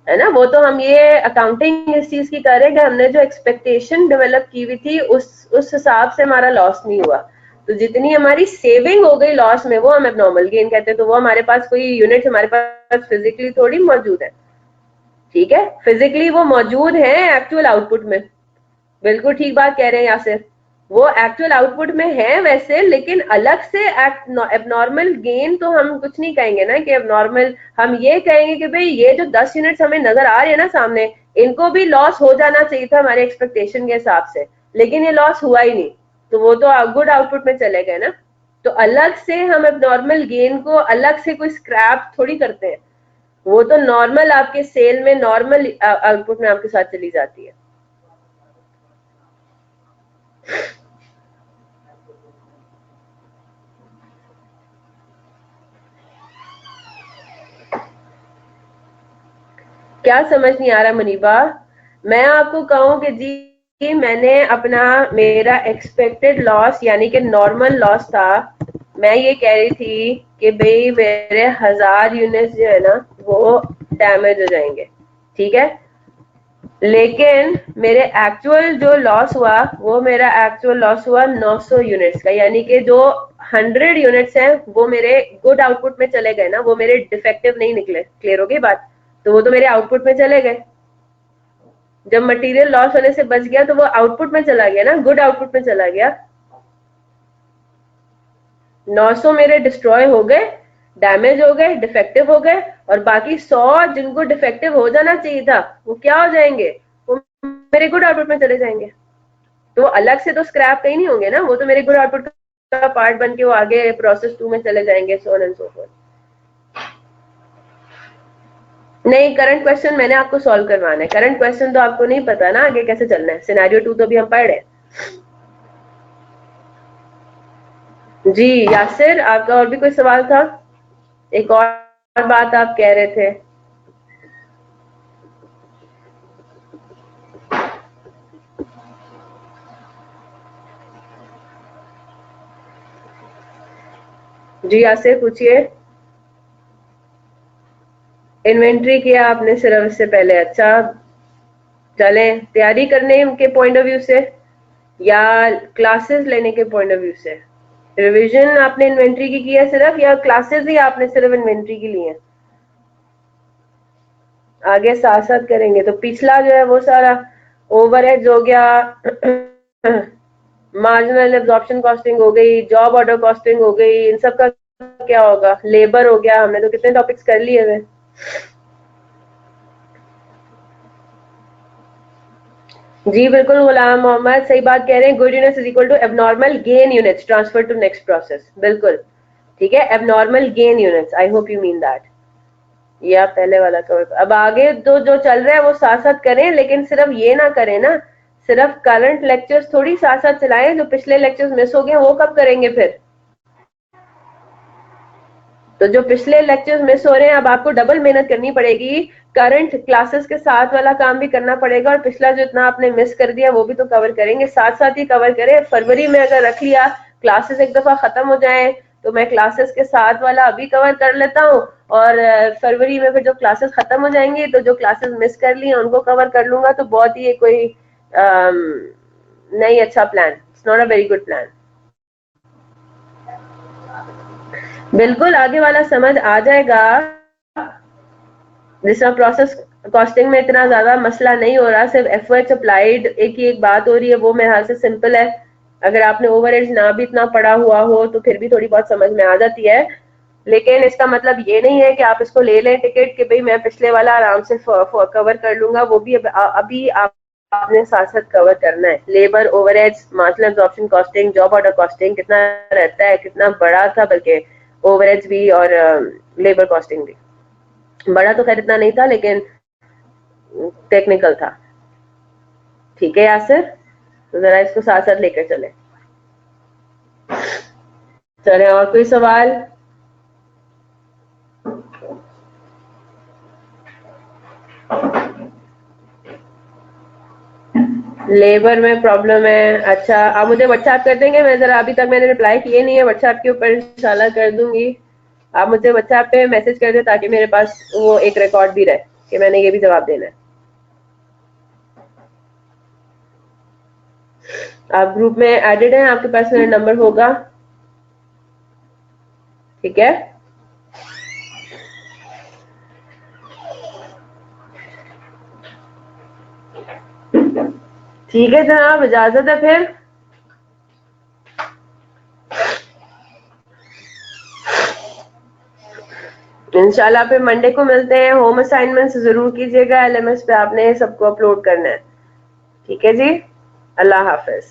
है ना. वो तो हम ये अकाउंटिंग इस चीज की कर रहे हैं कि हमने जो एक्सपेक्टेशन डेवलप की हुई थी उस हिसाब से हमारा लॉस नहीं हुआ. तो जितनी हमारी सेविंग हो गई लॉस में वो हम एबनॉर्मल गेन कहते हैं. तो वो हमारे पास कोई यूनिट हमारे पास फिजिकली थोड़ी मौजूद है. ठीक है, फिजिकली वो मौजूद है एक्चुअल आउटपुट में. बिल्कुल ठीक बात कह रहे हैं यासिर, वो एक्चुअल आउटपुट में है वैसे, लेकिन अलग से एबनॉर्मल गेन तो हम कुछ नहीं कहेंगे ना कि एबनॉर्मल. हम ये कहेंगे कि भाई ये जो 10 यूनिट्स हमें नजर आ रहे हैं ना सामने, इनको भी लॉस हो जाना चाहिए था हमारे एक्सपेक्टेशन के हिसाब से, लेकिन ये लॉस हुआ ही नहीं, तो वो तो गुड आउटपुट में चले गए ना. तो अलग से हम एबनॉर्मल गेन को अलग से कोई स्क्रैप थोड़ी करते हैं. वो तो नॉर्मल आपके सेल में नॉर्मल आउटपुट में आपके साथ चली जाती है। क्या समझ नहीं आ रहा मुनीबा? मैं आपको कहूं कि जी मैंने अपना मेरा एक्सपेक्टेड लॉस यानी कि नॉर्मल लॉस था, मैं ये कह रही थी कि भाई मेरे 1000 यूनिट्स जो है ना वो डैमेज हो जाएंगे, ठीक है। लेकिन मेरे एक्चुअल जो लॉस हुआ वो मेरा एक्चुअल लॉस हुआ 900 यूनिट्स का, यानी कि जो 100 यूनिट्स हैं वो मेरे गुड आउटपुट में चले गए ना, वो मेरे डिफेक्टिव नहीं निकले। क्लियर हो गई बात? तो वो तो मेरे आउटपुट में चले गए। जब मटेरियल लॉस होने से बच गया तो वो आउटपुट में चला गया ना, गुड आउटपुट में चला गया। 900 मेरे डिस्ट्रॉय हो गए, डैमेज हो गए, डिफेक्टिव हो गए, और बाकी 100 जिनको डिफेक्टिव हो जाना चाहिए था वो क्या हो जाएंगे? वो मेरे गुड आउटपुट में चले जाएंगे। तो अलग से तो स्क्रैप कहीं नहीं होंगे ना, वो तो मेरे गुड आउटपुट का पार्ट बन के वो आगे प्रोसेस 2 में चले जाएंगे, so on and so fourth. नहीं, करंट क्वेश्चन मैंने आपको सॉल्व करवाना है। करंट क्वेश्चन तो आपको नहीं पता ना आगे कैसे चलना है। सिनेरियो 2 तो अभी हम पढ़ रहे हैं। जी यासिर, आपका और भी कोई सवाल था? एक और बात आप कह रहे थे। जी यासिर पूछिए। इन्वेंट्री किया आपने सिर्फ इससे पहले? अच्छा, चले तैयारी करने के पॉइंट ऑफ व्यू से या क्लासेस लेने के पॉइंट ऑफ व्यू से? रिवीजन आपने इन्वेंट्री की है सिर्फ, या क्लासेस ही आपने सिर्फ इन्वेंट्री की ली है? आगे साथ साथ करेंगे। तो पिछला जो है वो सारा ओवरहेड्स हो गया, मार्जिनल एब्जॉर्प्शन कॉस्टिंग हो गई, जॉब ऑर्डर कॉस्टिंग हो गई, इन सब का क्या होगा? लेबर हो गया। हमने तो कितने टॉपिक्स कर लिए हुए। जी बिल्कुल गुलाम मोहम्मद, सही बात कह रहे हैं। Good units is equal to abnormal gain units transfer to next process. बिल्कुल ठीक है, abnormal gain units, I hope you mean that. ये आप पहले वाला कवर। अब आगे तो जो चल रहा है वो साथ साथ करें, लेकिन सिर्फ ये ना करें ना, सिर्फ करंट लेक्चर्स थोड़ी साथ साथ चलाएं। जो पिछले लेक्चर्स मिस हो गए वो कब करेंगे फिर? तो जो पिछले लेक्चर्स मिस हो रहे हैं अब आपको डबल मेहनत करनी पड़ेगी। करंट क्लासेस के साथ वाला काम भी करना पड़ेगा, और पिछला जो इतना आपने मिस कर दिया वो भी तो कवर करेंगे। साथ साथ ही कवर करें। फरवरी में अगर रख लिया क्लासेस एक दफा खत्म हो जाए तो मैं क्लासेस के साथ वाला अभी कवर कर लेता हूँ, और फरवरी में फिर जो क्लासेस खत्म हो जाएंगी तो जो क्लासेस मिस कर ली हैं उनको कवर कर लूंगा। तो बहुत ही कोई नहीं अच्छा plan, it's not a very good plan. बिल्कुल आगे वाला समझ आ जाएगा। जिस तरह प्रोसेस कॉस्टिंग में इतना ज्यादा मसला नहीं हो रहा, सिर्फ एफर्ट्स अप्लाइड एक ही एक बात हो रही है, वो मेरे हाल से सिंपल है। अगर आपने ओवरहेड्स ना भी इतना पढ़ा हुआ हो तो फिर भी थोड़ी बहुत समझ में आ जाती है। लेकिन इसका मतलब ये नहीं है कि आप इसको ले लें टिकट कि भाई मैं पिछले वाला आराम से कवर कर लूंगा। वो भी अभी आपने साथ साथ कवर करना है। Labour overheads, marginal absorption costing, job order costing कितना रहता है, कितना बड़ा था, बल्कि ओवरहेड्स भी और लेबर कॉस्टिंग भी बड़ा तो खैर इतना नहीं था लेकिन टेक्निकल था। ठीक है यासिर, तो जरा इसको साथ साथ लेकर चले। चले, और कोई सवाल? लेबर में प्रॉब्लम है? अच्छा, आप मुझे व्हाट्सएप कर देंगे? मैं जरा अभी तक मैंने रिप्लाई किए नहीं है व्हाट्सएप के ऊपर, इंशाल्लाह कर दूंगी। आप मुझे व्हाट्सएप पे मैसेज कर दे ताकि मेरे पास वो एक रिकॉर्ड भी रहे कि मैंने ये भी जवाब देना है। आप ग्रुप में एडेड हैं, आपके पास मेरा नंबर होगा, ठीक है। ठीक है जनाब, इजाजत है फिर। इंशाल्लाह फिर मंडे को मिलते हैं। होम असाइनमेंट्स जरूर कीजिएगा, एलएमएस पे आपने सबको अपलोड करना है। ठीक है जी, अल्लाह हाफिज।